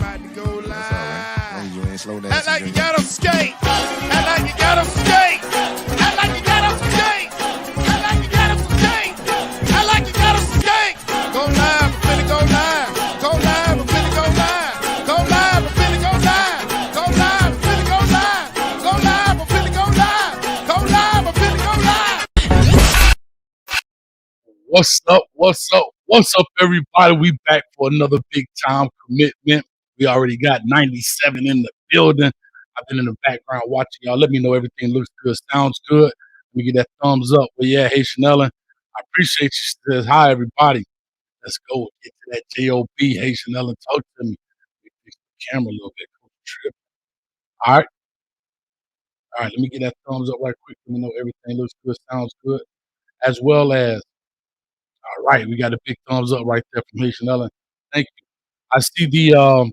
about to go live. That's all right. As long as you ain't slow dancing. Act like you got them skate. Act like you got them skate. Act like you got them skate. Act like you got them skate. Act like you got them skate. Go live, I'm finna go live. Go live, I'm finna go live. Go live, I'm finna go live. Go live, I'm finna go live. Go live, I'm finna go live. Go live, I'm finna go live. What's up? What's up? What's up, everybody? We back for another big time commitment. We already got 97 in the building. I've been in the background watching y'all. Let me know everything looks good, sounds good. Let me get that thumbs up. But yeah, hey, Chanelin, I appreciate you. Says hi, everybody. Let's go get to that JOB. Hey, Chanelin, talk to me. Let me fix the camera a little bit. Trip. All right. All right, let me get that thumbs up right quick. Let me know everything looks good, sounds good. As well as, all right, we got a big thumbs up right there from Haitian Ellen. Thank you. I see the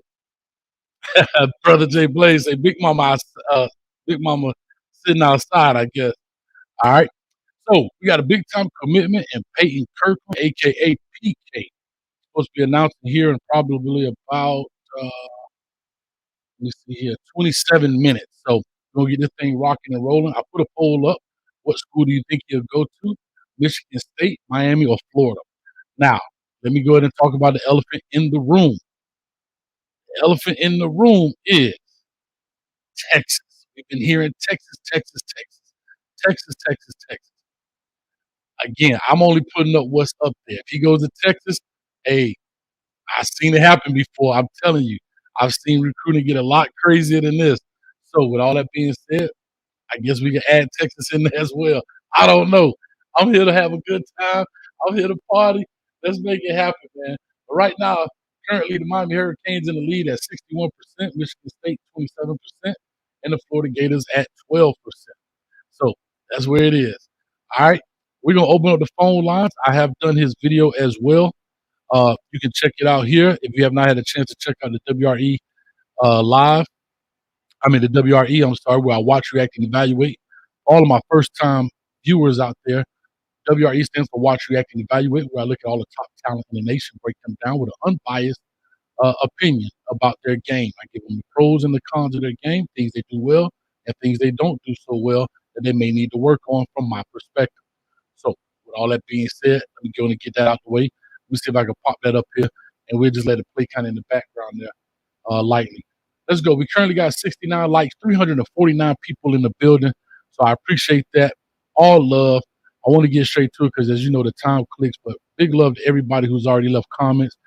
brother Jay Blaze say Big Mama sitting outside, I guess. All right. So we got a big time commitment in Payton Kirkland, aka PK. Supposed to be announcing here in probably about let me see here, 27 minutes. So we're gonna get this thing rocking and rolling. I put a poll up. What school do you think you'll go to? Michigan State, Miami, or Florida? Now, let me go ahead and talk about the elephant in the room. The elephant in the room is Texas. We've been hearing Texas, Texas, Texas, Texas, Texas, Texas. Again, I'm only putting up what's up there. If he goes to Texas, hey, I've seen it happen before. I'm telling you, I've seen recruiting get a lot crazier than this. So, with all that being said, I guess we can add Texas in there as well. I don't know. I'm here to have a good time. I'm here to party. Let's make it happen, man. But right now, currently the Miami Hurricanes in the lead at 61%, Michigan State 27%, and the Florida Gators at 12%. So that's where it is. All right. We're going to open up the phone lines. I have done his video as well. You can check it out here if you have not had a chance to check out the WRE live. The WRE, I'm sorry, where I watch, react, and evaluate. All of my first-time viewers out there, WRE stands for Watch, React, and Evaluate, where I look at all the top talent in the nation, break them down with an unbiased opinion about their game. I give them the pros and the cons of their game, things they do well and things they don't do so well that they may need to work on from my perspective. So, with all that being said, let me go and get that out the way. Let me see if I can pop that up here, and we'll just let it play kind of in the background there lightly. Let's go. We currently got 69 likes, 349 people in the building. So I appreciate that. All love. I want to get straight to it because, as you know, the time clicks. But big love to everybody who's already left comments,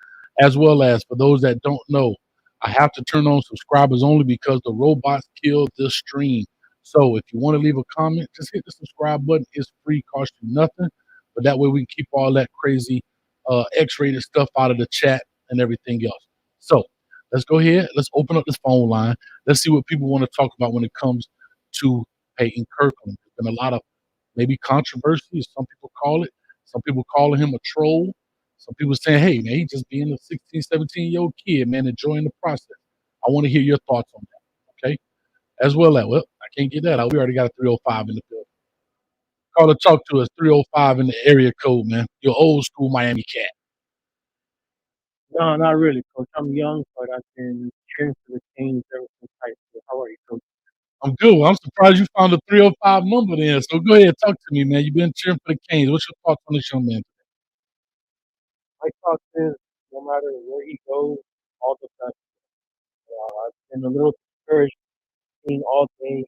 as well as for those that don't know, I have to turn on subscribers only because the robots killed the stream. So if you want to leave a comment, just hit the subscribe button. It's free, cost you nothing. But that way we can keep all that crazy X-rated stuff out of the chat and everything else. So let's go ahead. Let's open up this phone line. Let's see what people want to talk about when it comes to Payton Kirkland. There's been a lot of maybe controversy, as some people call it. Some people calling him a troll. Some people saying, hey, man, he's just being a 16, 17-year-old kid, man, enjoying the process. I want to hear your thoughts on that, okay? As well as, well, I can't get that out. We already got a 305 in the building. Call to talk to us, 305 in the area code, man. Your old school Miami cat. No, not really, Coach. I'm young, but I've been cheering for the Canes ever since high school. How are you, Coach? I'm good. I'm surprised you found a 305 number there. So go ahead, talk to me, man. You've been cheering for the Canes. What's your thoughts on this young man? My thoughts is, no matter where he goes, all the best. I've been a little discouraged seeing all day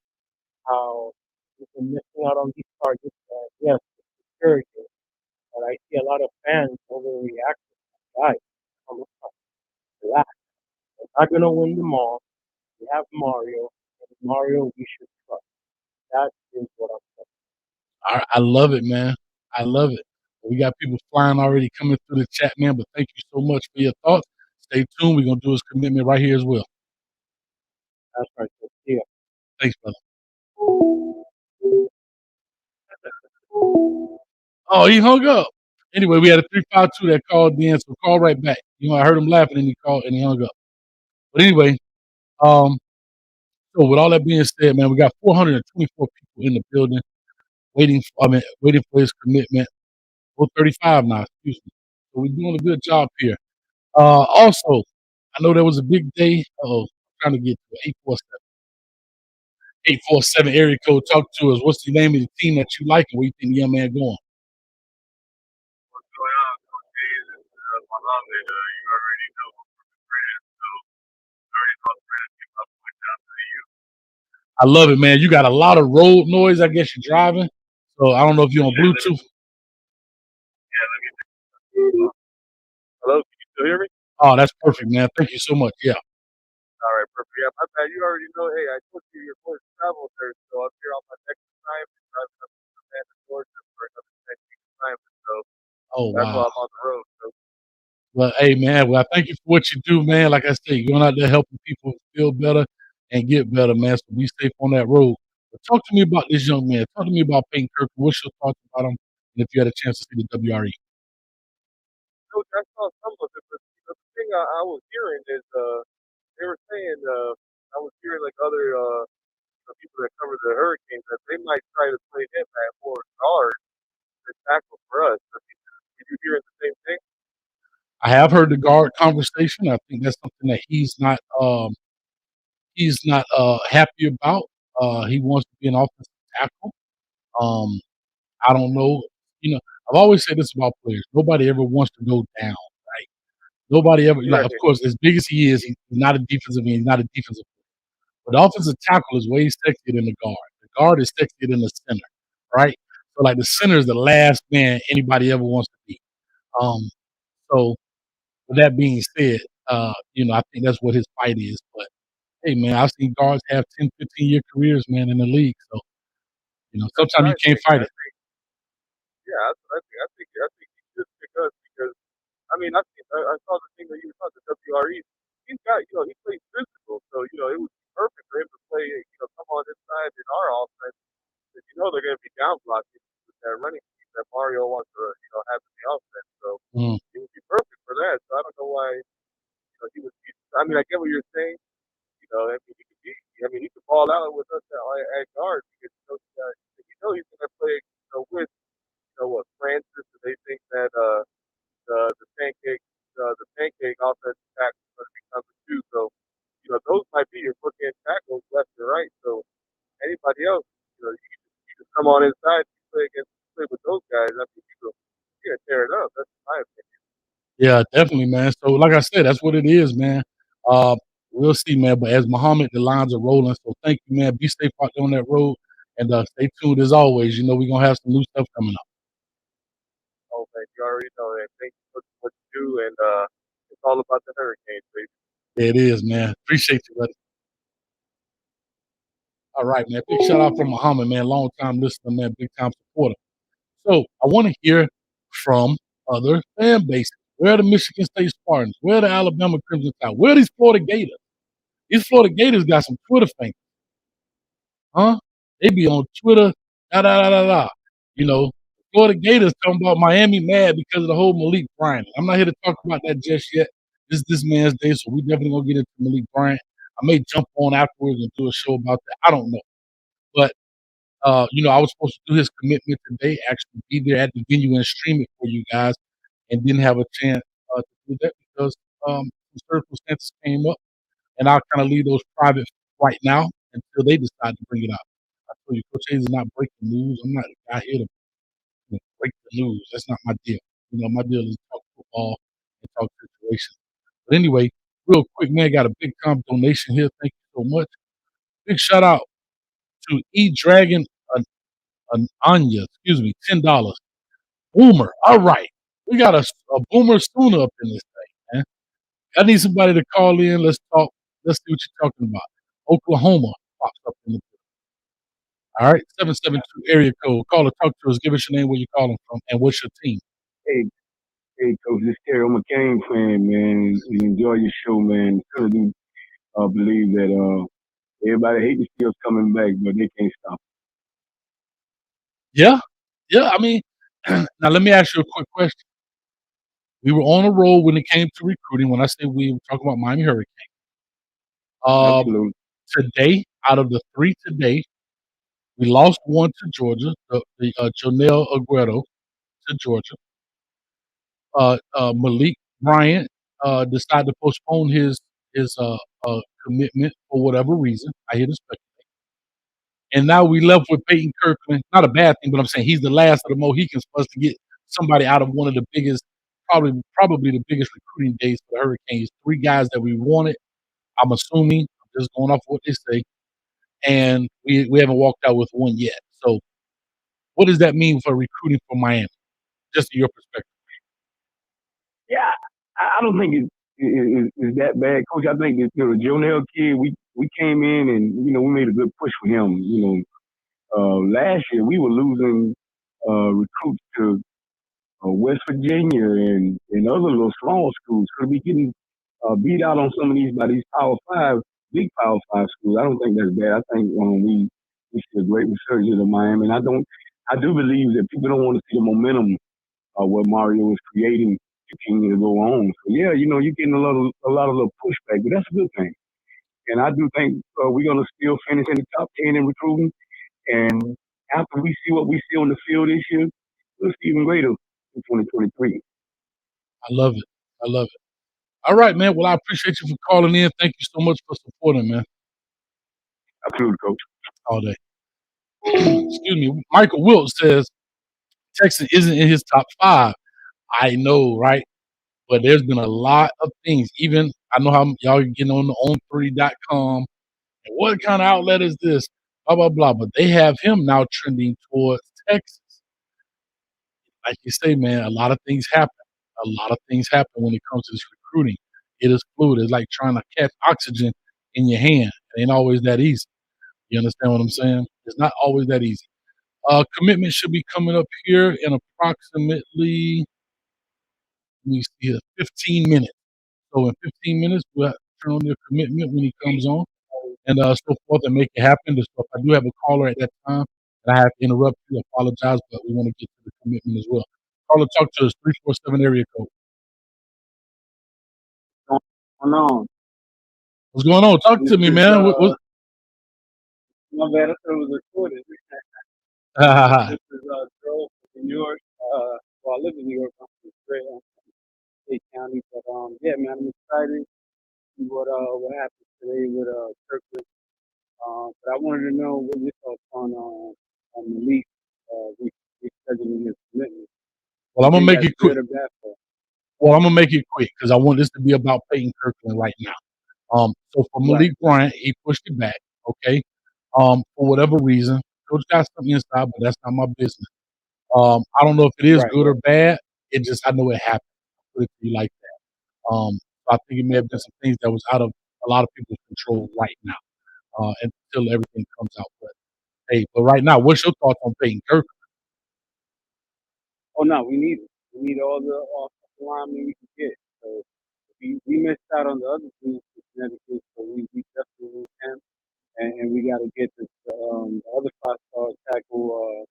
how he's been missing out on these targets. Yes, it's discouraging, but I see a lot of fans overreacting. Guys, come on, relax. We're not going to win them all. We have Mario, and Mario we should trust. That is what I'm saying. I love it, man. I love it. We got people flying already coming through the chat, man. But thank you so much for your thoughts. Stay tuned. We're going to do his commitment right here as well. That's right. So, see ya. Thanks, brother. Oh, he hung up. Anyway, we had a 352 that called in, so call right back. I heard him laughing and he called and he hung up. But anyway, so with all that being said, man, we got 424 people in the building waiting for his commitment. 435 now, excuse me. So we're doing a good job here. Also, I know there was a big day. Oh, I'm trying to get to 847 area code. Talk to us. What's the name of the team that you like and where you think the young man going? What's going on, Coach Hayes? It's Mohammed. You already know I'm from the brand, so you already know I'm trying to keep up with down to you. I love it, man. You got a lot of road noise. I guess you're driving. So I don't know if you're on Bluetooth. Yeah, let me hello, can you still hear me? Oh, that's perfect, man. Thank you so much. Yeah. All right, perfect. Yeah, my bad. You already know, hey, I told you your boys travel there, so I'm here on my next assignment, driving up to Savannah, Georgia for another 10-week assignment, so Oh, that's why wow. I'm on the road. So Well, hey, man. Well, I thank you for what you do, man. Like I say, you're going out there helping people feel better and get better, man. So be safe on that road. But talk to me about this young man. Talk to me about Payton Kirkland. What's your thoughts about him? And if you had a chance to see the WRE. Coach, I saw some of it, but the thing I was hearing is they were saying I was hearing like other people that cover the Hurricanes that they might try to play him at more guard than tackle for us. I mean, did you hearing the same thing? I have heard the guard conversation. I think that's something that he's not happy about. He wants to be an offensive tackle. Um, I don't know. I've always said this about players. Nobody ever wants to go down, right? Nobody ever like. Of Right. course, as big as he is, he's not a defensive end. He's not a defensive. But the offensive tackle is way sexier than the guard. The guard is sexier than the center, right? So like the center is the last man anybody ever wants to be. Um, so with that being said, I think that's what his fight is. But hey, man, I've seen guards have 10, 15-year careers, man, in the league. So That's what sometimes I you can't think. fight it. Yeah, that's what I think. I think he should pick us because I mean I saw the thing that you were talking the WRE. He's got he plays physical, so it would be perfect for him to play. Come on inside in our offense because they're going to be down blocking with that running scheme that Mario wants to have in the offense. So Mm. it would be perfect for that. So I don't know why he would be. I mean, I get what you're saying. I mean, he could be. I mean, he could ball out with us at guard because he's going to play with what Francis, and they think that the pancake offensive tackle is going to be coming too. So those might be your bookend tackles left and right. So anybody else, you can come on inside and play with those guys. I think you're gonna tear it up. That's my opinion. Yeah, definitely, man. So like I said, that's what it is, man. Uh, we'll see, man. But as Muhammad, the lines are rolling. So thank you, man. Be safe out there on that road, and stay tuned as always. We're gonna have some new stuff coming up. Oh man, you already know that. Thank you for what you do, and it's all about the Hurricanes, baby. There it is, man. Appreciate you, buddy. All right, man. Big shout out from Muhammad, man. Long time listener, man. Big time supporter. So I want to hear from other fan bases. Where are the Michigan State Spartans? Where are the Alabama Crimson Tide? Where are these Florida Gators? These Florida Gators got some Twitter fans, huh? They be on Twitter, da da da da da. Florida Gators talking about Miami mad because of the whole Malik Bryant. I'm not here to talk about that just yet. This man's day, so we definitely gonna get into Malik Bryant. I may jump on afterwards and do a show about that. I don't know, but I was supposed to do his commitment today, actually be there at the venue and stream it for you guys, and didn't have a chance to do that because some circumstances came up, and I'll kind of leave those private right now until they decide to bring it out. I told you, Coach Hayes is not breaking news. I'm not the guy here to break the news. That's not my deal. My deal is talk football and talk situations. But anyway, real quick, man, got a big time donation here. Thank you so much. Big shout out to E Dragon Anya, excuse me, $10. Boomer. All right. We got a boomer sooner up in this thing, man. I need somebody to call in. Let's talk. Let's see what you're talking about. Oklahoma pops up in the all right. 772 area code. Call or talk to us. Give us your name, where you're calling from, and what's your team. Hey, hey, Coach, this is Terry. I'm a Kane fan, man, and enjoy your show, man. Certainly do believe that everybody hate the Steelers coming back, but they can't stop. Yeah. Yeah. I mean, now let me ask you a quick question. We were on a roll when it came to recruiting. When I say we were talking about Miami Hurricane. Absolutely. Today, out of the 3 today, we lost one to Georgia, the Jonell Aguero to Georgia. Malik Bryant decided to postpone his his commitment for whatever reason. I hear the speculation. And now we left with Payton Kirkland. Not a bad thing, but I'm saying he's the last of the Mohicans for us to get somebody out of one of the biggest, probably the biggest recruiting days for the Hurricanes. 3 guys that we wanted. I'm assuming, I'm just going off what they say, and we haven't walked out with one yet. So, what does that mean for recruiting for Miami? Just in your perspective. Yeah, I don't think it's that bad, Coach. I think that, the Jonell kid, we came in and we made a good push for him. Last year we were losing recruits to West Virginia and other little small schools. Could be getting beat out on some of these by these big Power 5 schools. I don't think that's bad. I think we see a great resurgence of Miami, and I do believe that people don't want to see the momentum what Mario is creating continue to go on. So yeah, you're getting a lot of little pushback, but that's a good thing. And I do think we're gonna still finish in the top 10 in recruiting. And after we see what we see on the field this year, we'll see even greater in 2023. I love it. I love it. All right, man. Well, I appreciate you for calling in. Thank you so much for supporting, man. Absolutely, Coach. All day. Excuse me. Michael Wilt says Texas isn't in his top 5. I know, right? But there's been a lot of things. Even I know how y'all are getting on the on3.com. And what kind of outlet is this? Blah, blah, blah. But they have him now trending towards Texas. Like you say, man, a lot of things happen. A lot of things happen when it comes to this recruiting. It is fluid. It's like trying to catch oxygen in your hand. It ain't always that easy. You understand what I'm saying? It's not always that easy. Commitment should be coming up here in approximately, let me see here, 15 minutes. So in 15 minutes, we'll turn on your commitment when he comes on and so forth and make it happen. So if I do have a caller at that time and I have to interrupt you, I apologize, but we want to get to the commitment as well. Caller, talk to us, 347 area code. What's going on? What's going on? Talk to me, man. My bad, I thought it was recorded. This is Joe from New York. Well, I live in New York. I'm from State County, but yeah, man, I'm excited to see what happens today with Kirkland. But I wanted to know what your thoughts on Malik rescheduling his commitment. Well, I'm gonna make it quick. Good or bad for him? Well, I'm gonna make it quick because I want this to be about Peyton Kirkland right now. So for Malik Bryant, he pushed it back. Okay. For whatever reason, coach got something inside, but that's not my business. I don't know if it is good or bad. It just I know it happened. I'll put it to you like that. So I think it may have been some things that was out of a lot of people's control right now, until everything comes out. But right now, what's your thoughts on Peyton Kirkland? Oh no, we need it. We need all the offensive linemen we can get. So we missed out on the other dudes in Connecticut, so we definitely need him. And we got to get this the other 5-star tackle,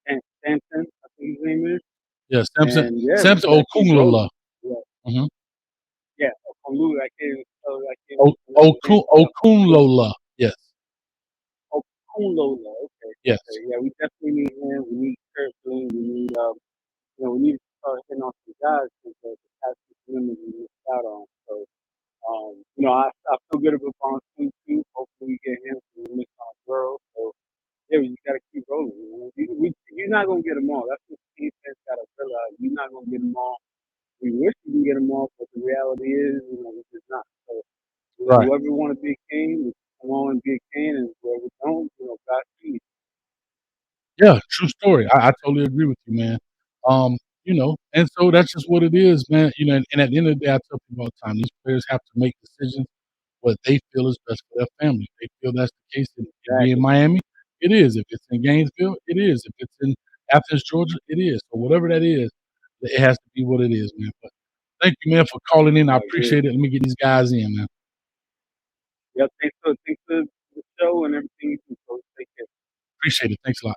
Sampson, I think his name is. Yeah, Samson. And, yeah, Samson Okunlola. Yeah. Mhm. Yeah, Okunlola. I can't even spell it. I can't. Okunlola. Yes. Okunlola. Okay. Yes. Okay. Yeah, we definitely need him. We need Kirkland. We need we need to start hitting on some guys because the past 6 members we missed out on. So I feel good about Bonsu too. Hopefully we get him so we miss on girls. So yeah, we just gotta keep rolling. You're not gonna get them all. That's what the defense gotta realize. You're not gonna get them all. We wish we can get them all, but the reality is, we're just not. So whoever want to be a king, come on and be a king, and whoever don't, Godspeed. Yeah, true story. I totally agree with you, man. And so that's just what it is, man. And at the end of the day, I tell people all the time, these players have to make decisions what they feel is best for their family. If they feel that's the case, if it be in Miami, it is. If it's in Gainesville, it is. If it's in Athens, Georgia, it is. So whatever that is, it has to be what it is, man. But thank you, man, for calling in. I appreciate it. Let me get these guys in, man. Yep, thanks for the show and everything you do, so take care. Appreciate it. Thanks a lot.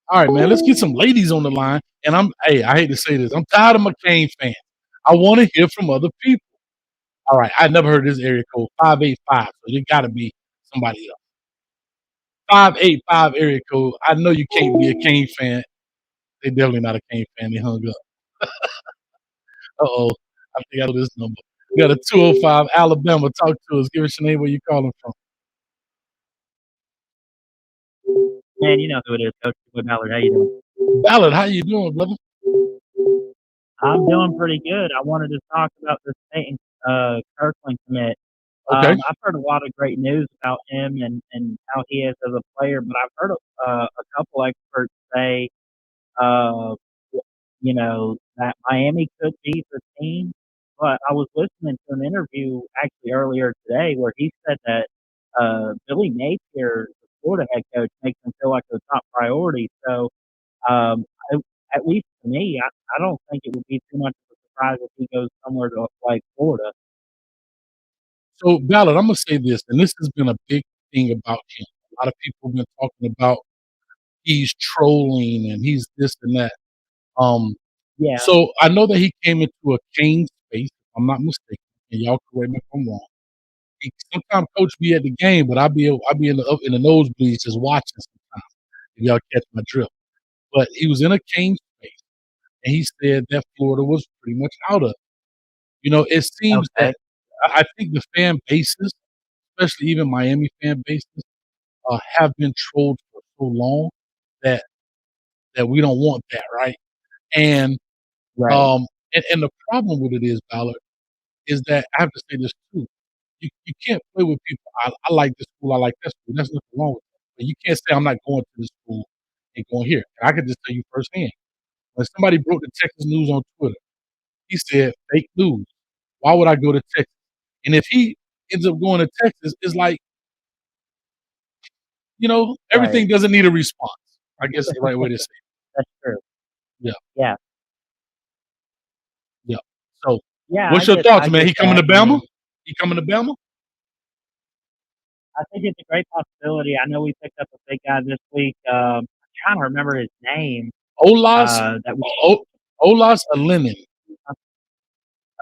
All right, man. Let's get some ladies on the line. And I hate to say this. I'm tired of McCain fans. I want to hear from other people. All right. I never heard this area code 585. So it got to be somebody else. 585 area code. I know you can't be a Kane fan. They definitely not a Kane fan. They hung up. Uh-oh. I think I know this number. We got a 205 Alabama. Talk to us. Give us your name, where you calling from. Man, you know who it is, Coach Ballard. How you doing? Ballard, how you doing, brother? I'm doing pretty good. I wanted to talk about this Payton Kirkland commit. Okay. I've heard a lot of great news about him and how he is as a player, but I've heard a couple experts say, uh, you know, that Miami could be the team. But I was listening to an interview actually earlier today where he said that Billy Napier, the Florida head coach, makes him feel like a top priority. So um, at least to me, I don't think it would be too much of a surprise if he goes somewhere to like Florida. So, Ballard, I'm gonna say this, and this has been a big thing about him. A lot of people have been talking about he's trolling and he's this and that. Yeah, So I know that he came into a cane space, if I'm not mistaken, and y'all correct me if I'm wrong. He sometimes coach be at the game, but I'll be in the nosebleeds just watching sometimes. If y'all catch my drift. But he was in a cane space, and he said that Florida was pretty much out of it. You know, it seems okay, that I think the fan bases, especially even Miami fan bases, have been trolled for so long that we don't want that, right? And right, and the problem with it is, Ballard, is that I have to say this too. You can't play with people. I like this school. I like that school. There's nothing wrong with that. But you can't say I'm not going to this school and going here. And I can just tell you firsthand. When somebody broke the Texas news on Twitter, he said fake news. Why would I go to Texas? And if he ends up going to Texas, it's like, right. everything doesn't need a response. I guess is the right way to say it. That's true. Yeah, Yeah, yeah. So, yeah. what's your I thoughts, man? get He coming that. to I Bama? mean, He coming to Bama? I think it's a great possibility. I know we picked up a big guy this week. I'm trying to remember his name. Olas, That we Olas Alenin.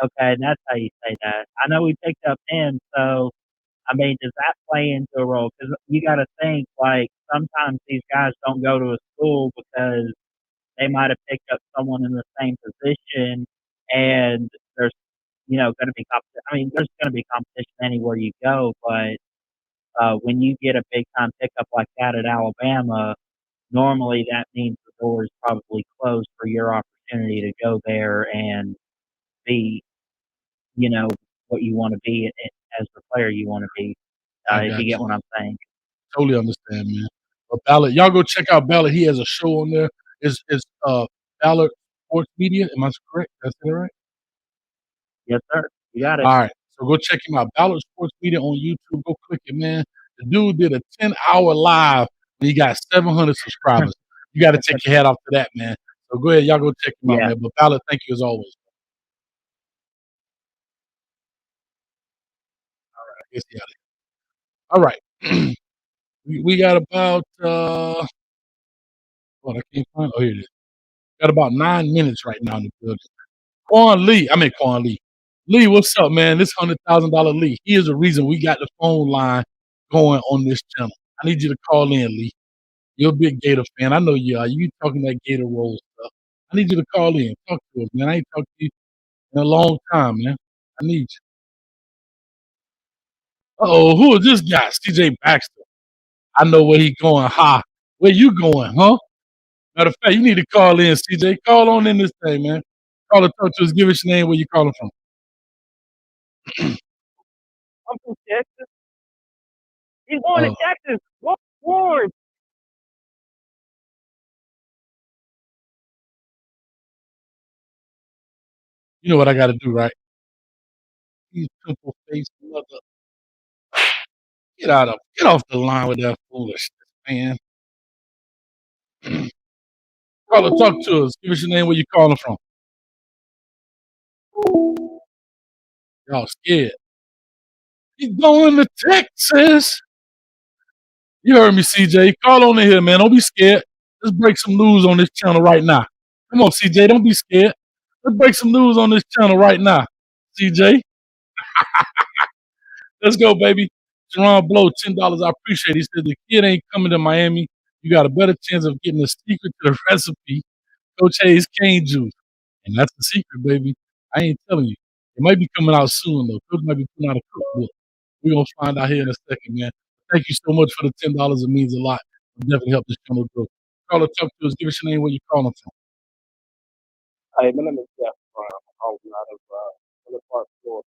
Okay, that's how you say that. I know we picked up him, so I mean, does that play into a role? Because you got to think like sometimes these guys don't go to a school because they might have picked up someone in the same position, and there's going to be competition. I mean, there's going to be competition anywhere you go, but when you get a big time pickup like that at Alabama, normally that means the door is probably closed for your opportunity to go there and be, you know, what you want to be as the player you want to be. I If got you get you. what I'm saying. Totally understand, man. But Ballard, y'all go check out Ballard. He has a show on there. It's Ballard Sports Media. Am I correct? That's it, right? Yes, sir. You got it. All right. So go check him out. Ballard Sports Media on YouTube. Go click it, man. The dude did a 10-hour live and he got 700 subscribers. You got to take your hat off to that, man. So go ahead, y'all go check him out, Yeah. man. But Ballard, thank you as always. I guess he out of here. All right. we got about what I can't find. Oh, here it is. Got about 9 minutes right now in the building. Quan Lee. Lee, what's up, man? This $100,000 Lee. He is the reason we got the phone line going on this channel. I need you to call in, Lee. You're a big Gator fan. I know you are. You talking that Gator roll stuff. I need you to call in. Talk to us, man. I ain't talked to you in a long time, man. I need you. Uh-oh, who is this guy? CJ Baxter. I know where he going. Ha. Where you going, huh? Matter of fact, you need to call in, CJ. Call on in this thing, man. Call and talk to us. Give us your name, where you calling from. I'm from Texas. He's going to Uh, Texas. What Lord? you know what I got to do, right? These pimple faced mother. Get off the line with that foolishness, man. Call and talk to us. Give us your name, where you calling from. Y'all scared. He's going to Texas. You heard me, CJ. Call on in here, man. Don't be scared. Let's break some news on this channel right now. Come on, CJ. Don't be scared. Let's break some news on this channel right now. CJ, let's go, baby. Jerron Blow, $10. I appreciate it. He said the kid ain't coming to Miami. You got a better chance of getting the secret to the recipe. Coach Hayes cane juice. And that's the secret, baby. I ain't telling you. It might be coming out soon though. Coach might be putting out a cookbook. We're gonna find out here in a second, man. Thank you so much for the $10. It means a lot. It'll definitely help this channel grow. Caller, talk to us. Give us your name, where you calling from. Hey, my name is Jeff. I'm calling out of Miller Park, Florida.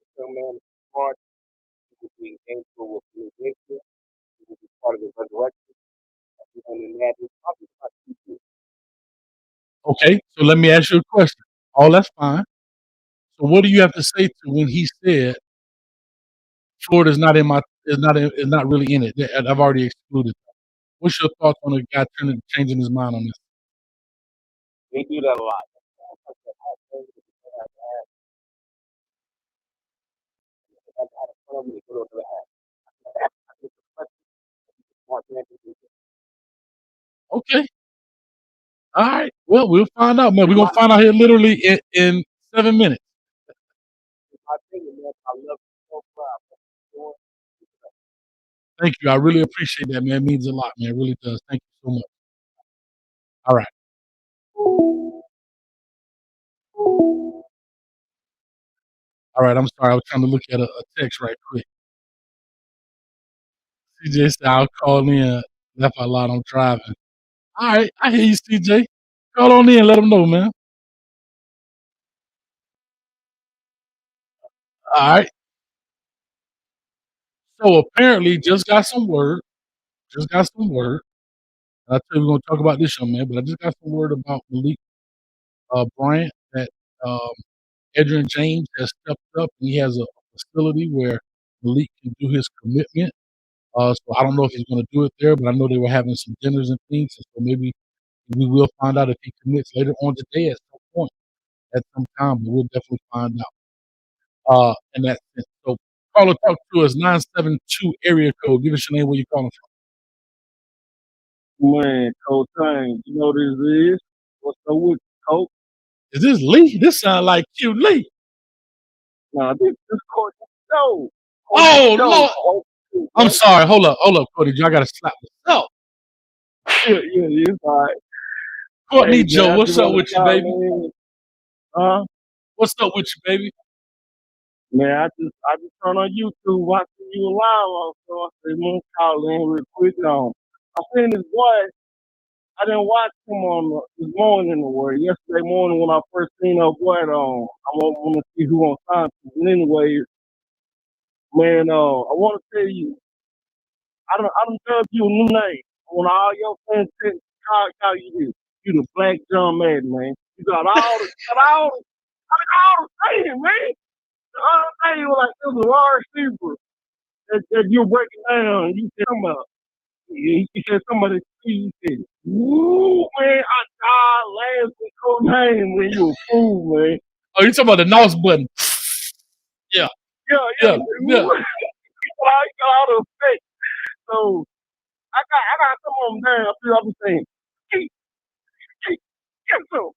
This young man is smart. He will be engaged with me next year. He will be part of the resurrection. He's going to have his probably not too good. Okay, so let me ask you a question. Oh, that's fine. So what do you have to say to when he said Florida's not in my is not really in it? I've already excluded that. What's your thoughts on a guy changing his mind on this? They do that a lot. Okay. All right. Well, we'll find out, man. We're gonna find out here literally in 7 minutes. My opinion, man, I love you so proud. Thank you. I really appreciate that, man. It means a lot, man. It really does. Thank you so much. All right. All right. I'm sorry. I was trying to look at a text right quick. CJ said I'll call in. Left a lot. I'm driving. All right. I hear you, CJ. Call on in. Let them know, man. All right. So apparently, just got some word. Just got some word. I tell you, we're gonna talk about this young man, but I just got some word about Malik Bryant that Adrian James has stepped up and he has a facility where Malik can do his commitment. So I don't know if he's going to do it there, but I know they were having some dinners and things. And so maybe we will find out if he commits later on today at some point, at some time. But we'll definitely find out in that sense. So caller, talk to us, 972 area code. Give us your name, where you calling Man, Coach Tang, you know what this is? What's up with you, Coach? from. Is this Lee? This sounds like Q Lee. Nah, this Coach Show. Oh, Lord. I'm sorry. Hold up, Cody. I got to slap myself. Yeah, it's all right. Courtney Hey, Joe, man, what's up with you, baby? Huh? What's up with you, baby? Man, I just turned on YouTube watching you live, so I said, man, call in real quick on. I seen this boy. I didn't watch him on this morning or yesterday morning when I first seen that boy on. I want to see who on sign to. And anyway, man, I want to tell you, I don't tell you a new name. I want all your fans to call you this. You the Black John Madden, man. You got all the training, man. The other day, you were like, it was a large receiver that you're breaking down. You said something about, you said somebody, you said, woo, man, I died laughing so name when you a fool, man. Oh, you talking about the NOS button? Yeah. Yeah. I got all the effects. So I got some of them down. I'm just saying, get so.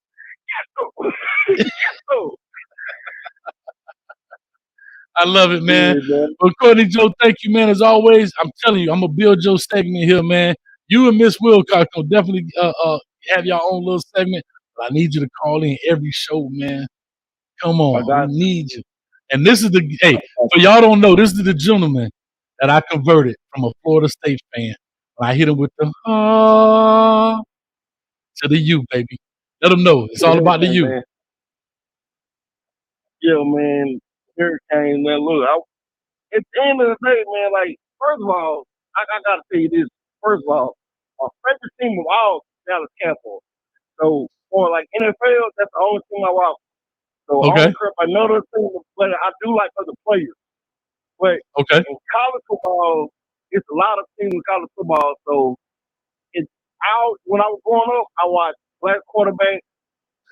I love it, man. Yeah, man. Well, Courtney Joe, thank you, man. As always, I'm telling you, I'm gonna build your segment here, man. You and Miss Wilcox will definitely have your own little segment. But I need you to call in every show, man. Come on, we need you. And this is so y'all don't know, this is the gentleman that I converted from a Florida State fan. When I hit him with the to the U, baby. Let them know it's all about the U. Man. Yeah, man. Hurricane, man. Look, at the end of the day, man, like, first of all, I gotta tell you this. First of all, my favorite team of all is Dallas Cowboys. So for like NFL, that's the only team I watch. So I don't care if another team, but I do like other players. But in college football, it's a lot of teams in college football. So it's out. When I was growing up, I watched black quarterback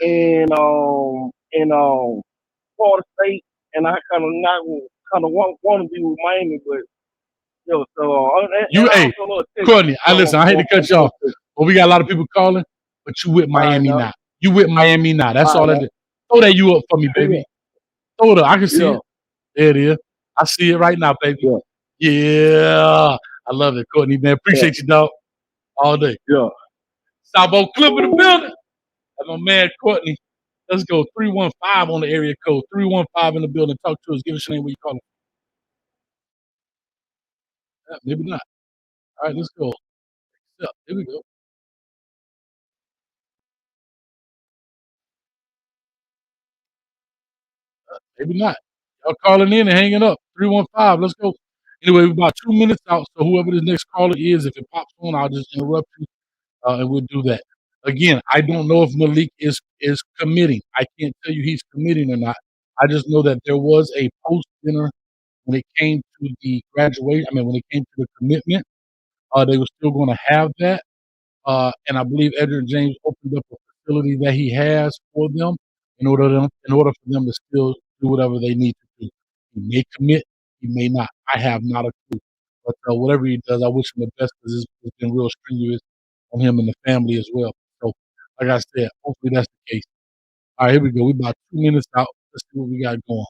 and Florida State, and I kind of want to be with Miami, but yo, so Courtney, listen. I hate to cut you off, but we got a lot of people calling. But you with Miami now. You with Miami now. That's all I did. Throw that U up for me, baby. Throw it up. I can see it. There it is. I see it right now, baby. Yeah. I love it, Courtney, man. Appreciate you, dog. All day. Yeah. Southbow Clip in the building. That's my man, Courtney. Let's go. 315 on the area code. 315 in the building. Talk to us. Give us your name. Where you calling? Maybe not. All right, let's go. Accept. Here we go. Maybe not. Y'all calling in and hanging up. 315. Let's go. Anyway, we're about 2 minutes out. So whoever the next caller is, if it pops on, I'll just interrupt you, and we'll do that. Again, I don't know if Malik is committing. I can't tell you he's committing or not. I just know that there was a post dinner when it came to the graduation. I mean, when it came to the commitment, they were still going to have that. And I believe Edgerrin James opened up a facility that he has for them in order for them to still do whatever they need to do. He may commit, he may not. I have not a clue. But whatever he does, I wish him the best because it's been real strenuous on him and the family as well. So, like I said, hopefully that's the case. All right, here we go. We're about 2 minutes out. Let's see what we got going.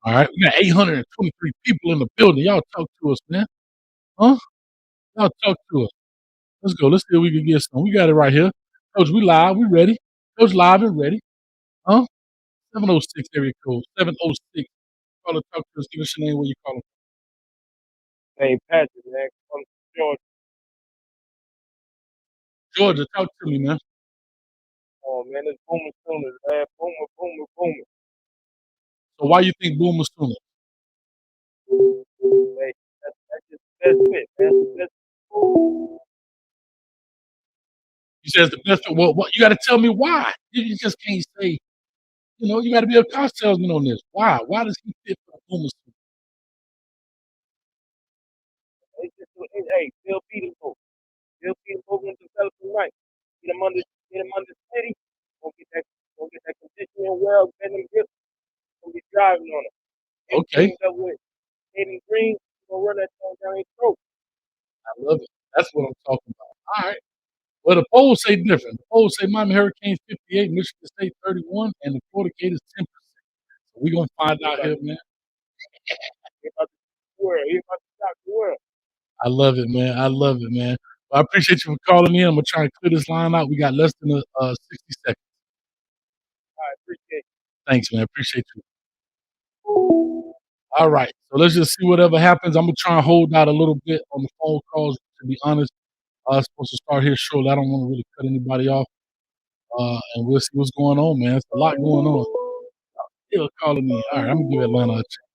All right, we got 823 people in the building. Y'all talk to us, man. Huh? Y'all talk to us. Let's go. Let's see if we can get some. We got it right here. Coach, we live. We ready. Coach, live and ready. Huh? 706 area code. 706. Call talk to us. Give us your name. Where you calling? Hey, Patrick, man, from Georgia. Georgia, talk to me, man. Oh, man, it's Boomer Sooners, man. Boomer, Boomer, Boomer. So why you think Boomer Sooner? Hey, that's just the best fit, man. The best. You said it's the best. Well, what, you got to tell me why. You just can't say, you got to be a car salesman on this. Why? Why does he fit for Boomer Sooner? Hey, they'll beat them both. They'll beat them both and develop them right. Get them under city. Gonna get that conditioning well, get them grip. Gonna be driving on it. Okay. That with Payton Green, gonna run that thing down his throat. I love it. That's what I'm talking about. All right. Well, the polls say different. The polls say Miami Hurricanes 58, Michigan State 31, and the Florida Gators 10%. So we're going to find out here, man. He about to shock the world. I love it, man. I love it, man. Well, I appreciate you for calling in. I'm going to try and clear this line out. We got less than 60 seconds. I appreciate it. Thanks, man. Appreciate you. All right. So let's just see whatever happens. I'm going to try and hold out a little bit on the phone calls, to be honest. I'm supposed to start here shortly. I don't want to really cut anybody off. And we'll see what's going on, man. There's a lot going on. Still calling me. All right, I'm going to give Atlanta a chance.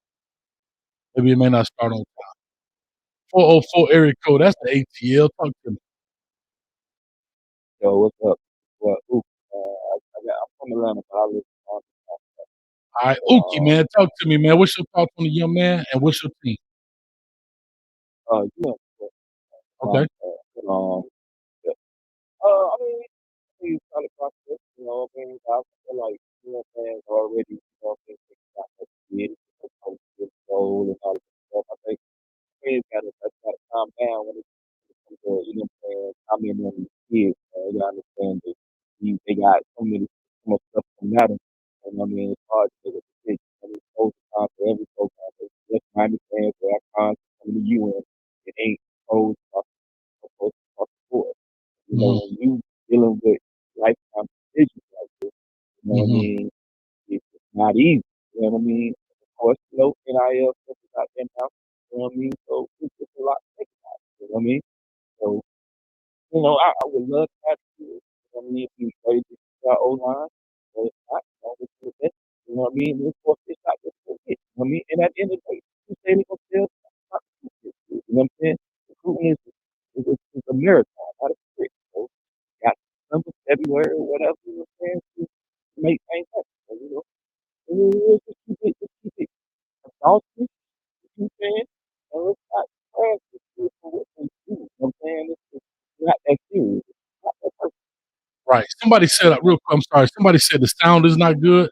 Maybe it may not start on time. 404 area code. That's the ATL. Talk to me. Yo, what's up? Well, I'm from Atlanta, but I live on. All right, Uki, man. Talk to me, man. What's your thoughts on the young man and what's your team? Yeah. Okay. Yeah. I mean, he's kind of process, I feel like, fans already, think they got what he did, his goal and all that stuff. I think fans gotta calm down when it comes to, how many kids, you gotta understand that they got so much stuff coming at them. And it's hard to make a decision. Overtime for every program. Just my understanding for that concept coming to you in, it ain't cold across the board. When you dealing with lifetime decisions like this, it's not easy. You know what I mean? Of course, NIL stuff is not in house. You know what I mean? So it's just a lot to think about. You know what I mean? So, I would love to have you. If you ready to our O line, but if not, you know what I mean? It's for it's not just for it. You know what I mean? And at the end of the day, you say they're gonna sell, not you know what I'm saying? Recruitment is a marathon, not a sprint. So got December, February, or whatever you know what I'm saying, to make things happen. So, just keep it exhaustive, you know what I'm saying? And let's not practice for what they do. You know what I'm saying? It's not that serious. It's not that personal. Right. Somebody said, real quick, I'm sorry. Somebody said the sound is not good.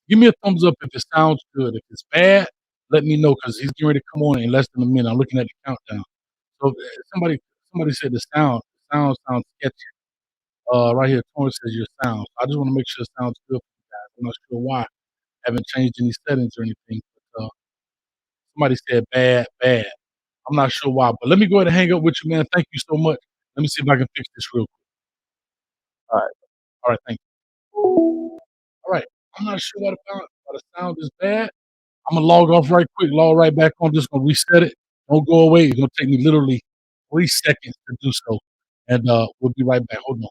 Give me a thumbs up if it sounds good. If it's bad, let me know because he's getting ready to come on in less than a minute. I'm looking at the countdown. So somebody said the sound sounds sketchy. Right here, Torrance says your sound. I just want to make sure it sounds good for you guys. I'm not sure why. I haven't changed any settings or anything. But, somebody said bad. I'm not sure why. But let me go ahead and hang up with you, man. Thank you so much. Let me see if I can fix this real quick. All right. All right, thank you. All right. I'm not sure why the sound is bad. I'm gonna log off right quick, log right back on. Just gonna reset it. Don't go away. It's gonna take me literally 3 seconds to do so. And we'll be right back. Hold on.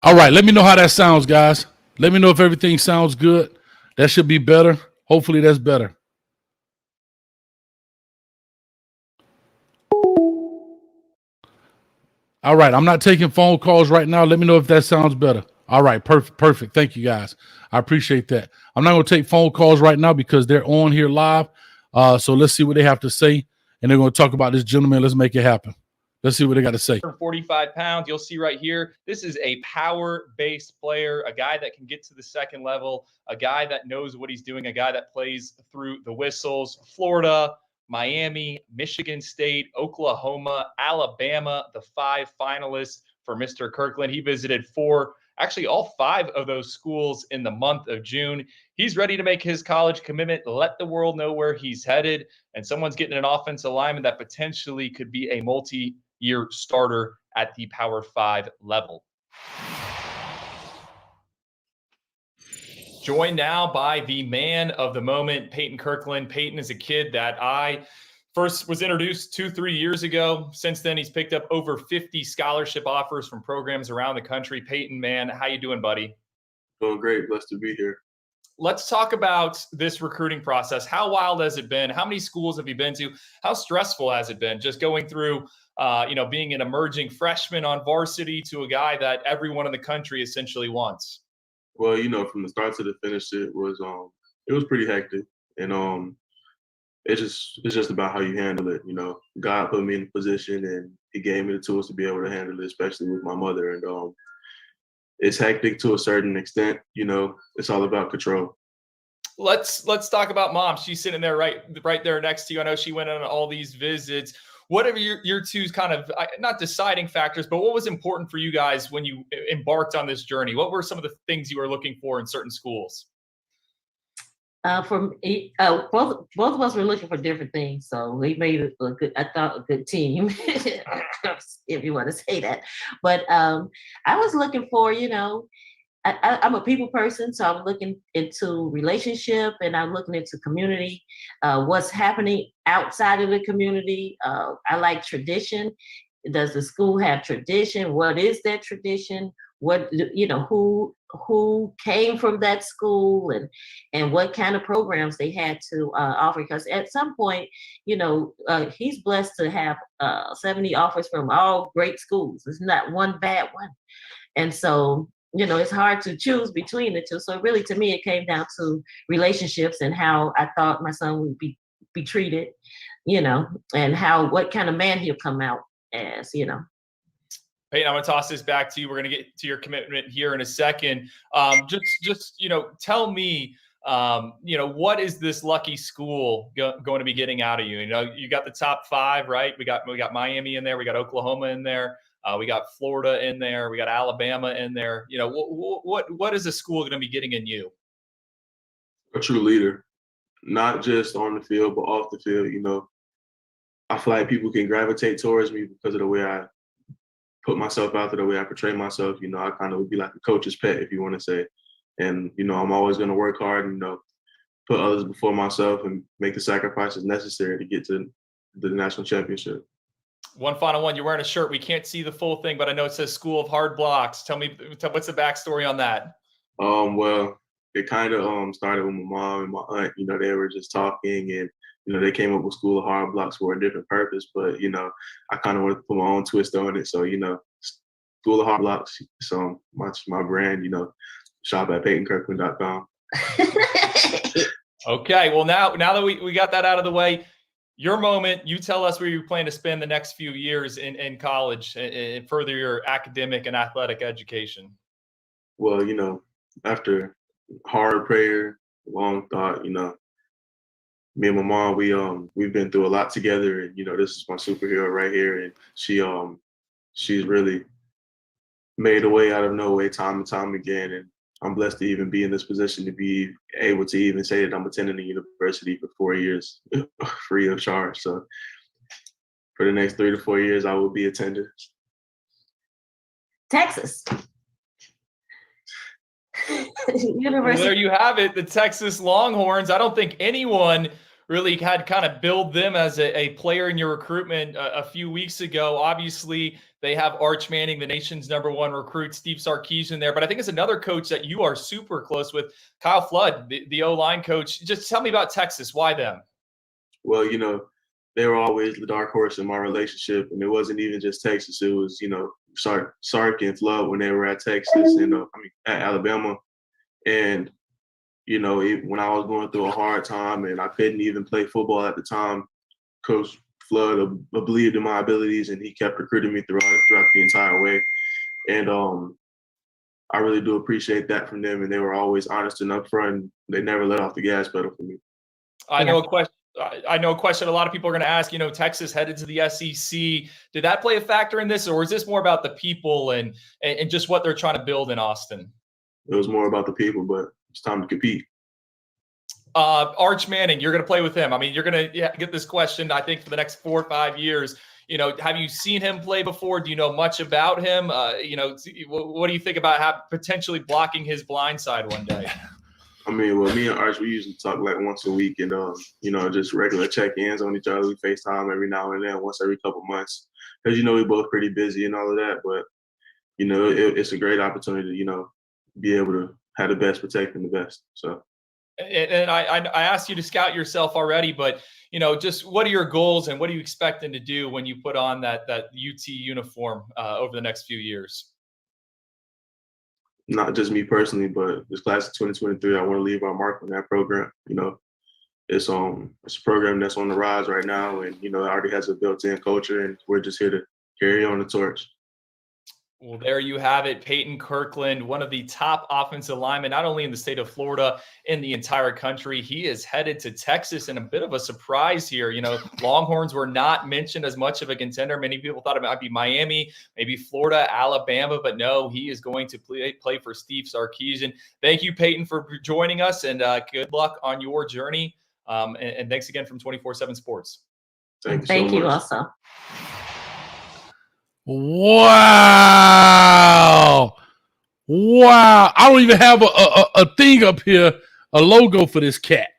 All right, let me know how that sounds, guys. Let me know if everything sounds good. That should be better. Hopefully that's better. All right, I'm not taking phone calls right now. Let me know if that sounds better. All right, perfect, perfect. Thank you, guys. I appreciate that. I'm not going to take phone calls right now because they're on here live. So let's see what they have to say, and they're going to talk about this gentleman. Let's make it happen. Let's see what they got to say. 45 pounds. You'll see right here, this is a power-based player, a guy that can get to the second level, a guy that knows what he's doing, a guy that plays through the whistles. Florida, Miami, Michigan State, Oklahoma, Alabama, the 5 finalists for Mr. Kirkland. He visited all 5 of those schools in the month of June. He's ready to make his college commitment, let the world know where he's headed, and someone's getting an offensive lineman that potentially could be a multi-year starter at the Power 5 level. Joined now by the man of the moment, Payton Kirkland. Payton is a kid that I first was introduced 2-3 years ago. Since then, he's picked up over 50 scholarship offers from programs around the country. Payton, man, how you doing, buddy? Doing great. Blessed to be here. Let's talk about this recruiting process. How wild has it been? How many schools have you been to? How stressful has it been just going through, being an emerging freshman on varsity to a guy that everyone in the country essentially wants? Well, from the start to the finish, it was pretty hectic, and it's just about how you handle it. God put me in a position, and He gave me the tools to be able to handle it, especially with my mother. And it's hectic to a certain extent. It's all about control. Let's talk about mom. She's sitting there right there next to you. I know she went on all these visits. What are your two's kind of not deciding factors, but what was important for you guys when you embarked on this journey? What were some of the things you were looking for in certain schools? Both of us were looking for different things, so we made a good team, if you want to say that. But I was looking for, I'm a people person, so I'm looking into relationship, and I'm looking into community, what's happening outside of the community. I like tradition. Does the school have tradition? What is that tradition? What, who came from that school, and what kind of programs they had to offer? Because at some point, he's blessed to have 70 offers from all great schools. It's not one bad one. And so, it's hard to choose between the two. So really, to me, it came down to relationships and how I thought my son would be treated, and what kind of man he'll come out as. Peyton, I'm going to toss this back to you. We're going to get to your commitment here in a second. Just tell me, what is this lucky school going to be getting out of you? You got the top 5, right? We got Miami in there. We got Oklahoma in there. We got Florida in there. We got Alabama in there. What is the school going to be getting in you? A true leader, not just on the field, but off the field. I feel like people can gravitate towards me because of the way I put myself out there, the way I portray myself. I kind of would be like a coach's pet, if you want to say. And, I'm always going to work hard and, put others before myself and make the sacrifices necessary to get to the national championship. One final one. You're wearing a shirt. We can't see the full thing, but I know it says School of Hard Blocks. Tell me, what's the backstory on that? Well, it kind of started with my mom and my aunt. They were just talking, and they came up with School of Hard Blocks for a different purpose. But I kind of wanted to put my own twist on it. So School of Hard Blocks. So my brand. Shop at PaytonKirkland.com. Okay. Well, now that we got that out of the way, your moment. You tell us where you plan to spend the next few years in college and further your academic and athletic education. Well, after hard prayer, long thought, me and my mom, we've been through a lot together, and this is my superhero right here, and she's really made a way out of no way time and time again. And I'm blessed to even be in this position to be able to even say that I'm attending a university for 4 years free of charge. So for the next 3 to 4 years, I will be attending. Texas. Well, there you have it, the Texas Longhorns. I don't think anyone really had kind of billed them as a player in your recruitment a few weeks ago. Obviously, they have Arch Manning, the nation's #1 recruit, Steve Sarkisian there. But I think it's another coach that you are super close with, Kyle Flood, the O-line coach. Just tell me about Texas. Why them? Well, they were always the dark horse in my relationship. And it wasn't even just Texas. It was, Sark and Flood when they were at Texas and at Alabama. And when I was going through a hard time and I couldn't even play football at the time, Coach Flood believed in my abilities and he kept recruiting me throughout the entire way. And I really do appreciate that from them. And they were always honest and upfront. They never let off the gas pedal for me. I know a question a lot of people are going to ask, Texas headed to the SEC. Did that play a factor in this, or is this more about the people and just what they're trying to build in Austin? It was more about the people, but it's time to compete. Arch Manning, you're going to play with him. I mean, you're going to get this question, I think, for the next 4 or 5 years. Have you seen him play before? Do you know much about him? What do you think about potentially blocking his blind side one day? Me and Arch, we usually talk like once a week and, just regular check-ins on each other. We FaceTime every now and then, once every couple months. Because, we're both pretty busy and all of that. But, it's a great opportunity to, be able to have the best protecting the best. So. And I asked you to scout yourself already, but, just what are your goals and what are you expecting to do when you put on that UT uniform over the next few years? Not just me personally, but this class of 2023, I want to leave our mark on that program. It's a program that's on the rise right now, and it already has a built-in culture, and we're just here to carry on the torch. Well, there you have it. Payton Kirkland, one of the top offensive linemen, not only in the state of Florida, in the entire country. He is headed to Texas, and a bit of a surprise here. Longhorns were not mentioned as much of a contender. Many people thought it might be Miami, maybe Florida, Alabama, but no, he is going to play for Steve Sarkisian. Thank you, Payton, for joining us, and good luck on your journey. And thanks again from 24/7 Sports. Thank you also. Wow. I don't even have a thing up here, a logo for this cat.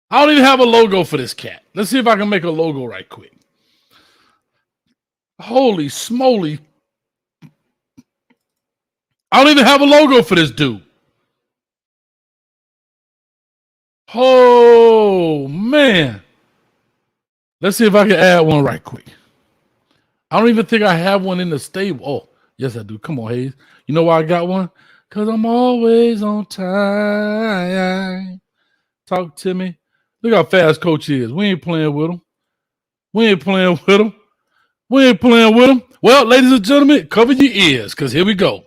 I don't even have a logo for this cat. Let's see if I can make a logo right quick. Holy smoly. I don't even have a logo for this dude. Oh, man. Let's see if I can add one right quick. I don't even think I have one in the stable. Oh, yes, I do. Come on, Hayes. You know why I got one? Because I'm always on time. Talk to me. Look how fast Coach is. We ain't playing with him. Well, ladies and gentlemen, cover your ears because here we go.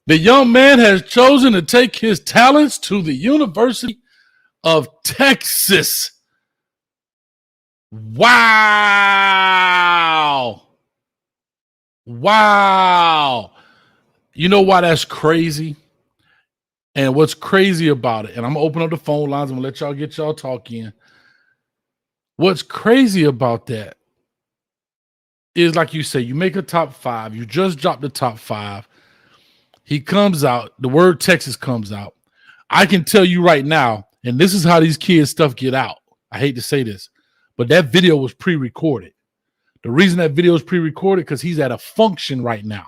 The young man has chosen to take his talents to the University of Texas. Wow. You know why that's crazy? And what's crazy about it, and I'm going to open up the phone lines. I'm going to let y'all get y'all talk in. What's crazy about that is, like you say, you make a top 5. You just dropped the top 5. He comes out. The word Texas comes out. I can tell you right now, and this is how these kids' stuff get out. I hate to say this, but that video was pre-recorded. The reason that video is pre-recorded because he's at a function right now.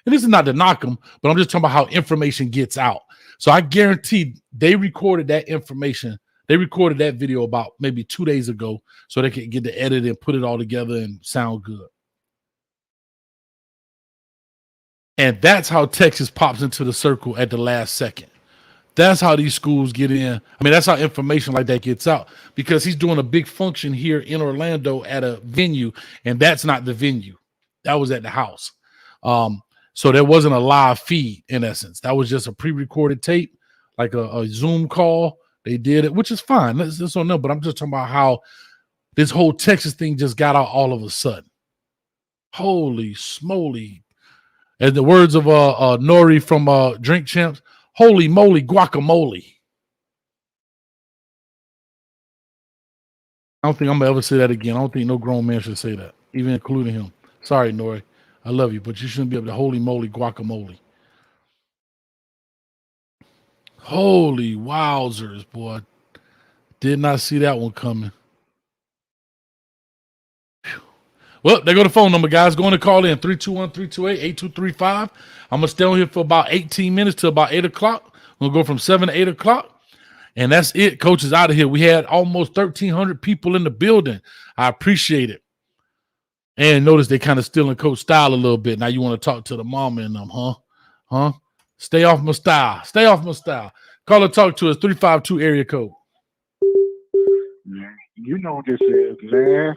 And this is not to knock him, but I'm just talking about how information gets out. So I guarantee they recorded that information. They recorded that video about maybe 2 days ago so they could get the edit and put it all together and sound good. And that's how Texas pops into the circle at the last second. That's how these schools get in. I mean, that's how information like that gets out because he's doing a big function here in Orlando at a venue, and that's not the venue. That was at the house. So there wasn't a live feed in essence. That was just a pre-recorded tape, like a Zoom call. They did it, which is fine. That's on them. But I'm just talking about how This whole Texas thing just got out all of a sudden. Holy smoly. As the words of Nori from Drink Champs, holy moly guacamole. I don't think I'm gonna ever say that again. I don't think no grown man should say that, even including him. Sorry, Nori. I love you, but you shouldn't be able to holy moly guacamole. Holy wowzers, boy. Did not see that one coming. Whew. Well, there go the phone number, guys. Going to call in 321-328-8235. I'm going to stay on here for about 18 minutes till about 8 o'clock. We'll go from 7 to 8 o'clock. And that's it. Coach is out of here. We had almost 1,300 people in the building. I appreciate it. And notice they kind of stealing Coach style a little bit. Now you want to talk to the mama and them, huh? Huh? Stay off my style. Stay off my style. Call or talk to us, 352 area code. Man, you know what this is, man.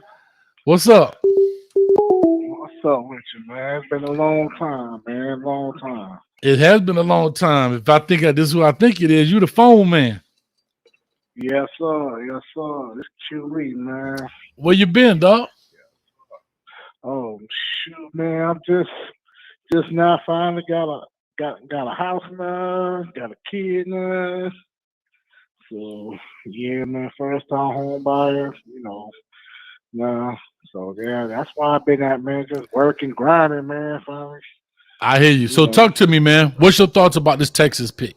What's up? What's up with you, man? It's been a long time, man. Long time. It has been a long time. If I think this is who I think it is, you the phone man. Yes, sir. Yes, sir. This QE, man. Where you been, dog? Oh shoot, man. I'm just now finally got a house now, got a kid now. So yeah, man, first time home buyer, you know. Nah. So yeah, that's why I've been at, man, just working, grinding, man, finally. I hear you. So talk to me, man. What's your thoughts about this Texas pick?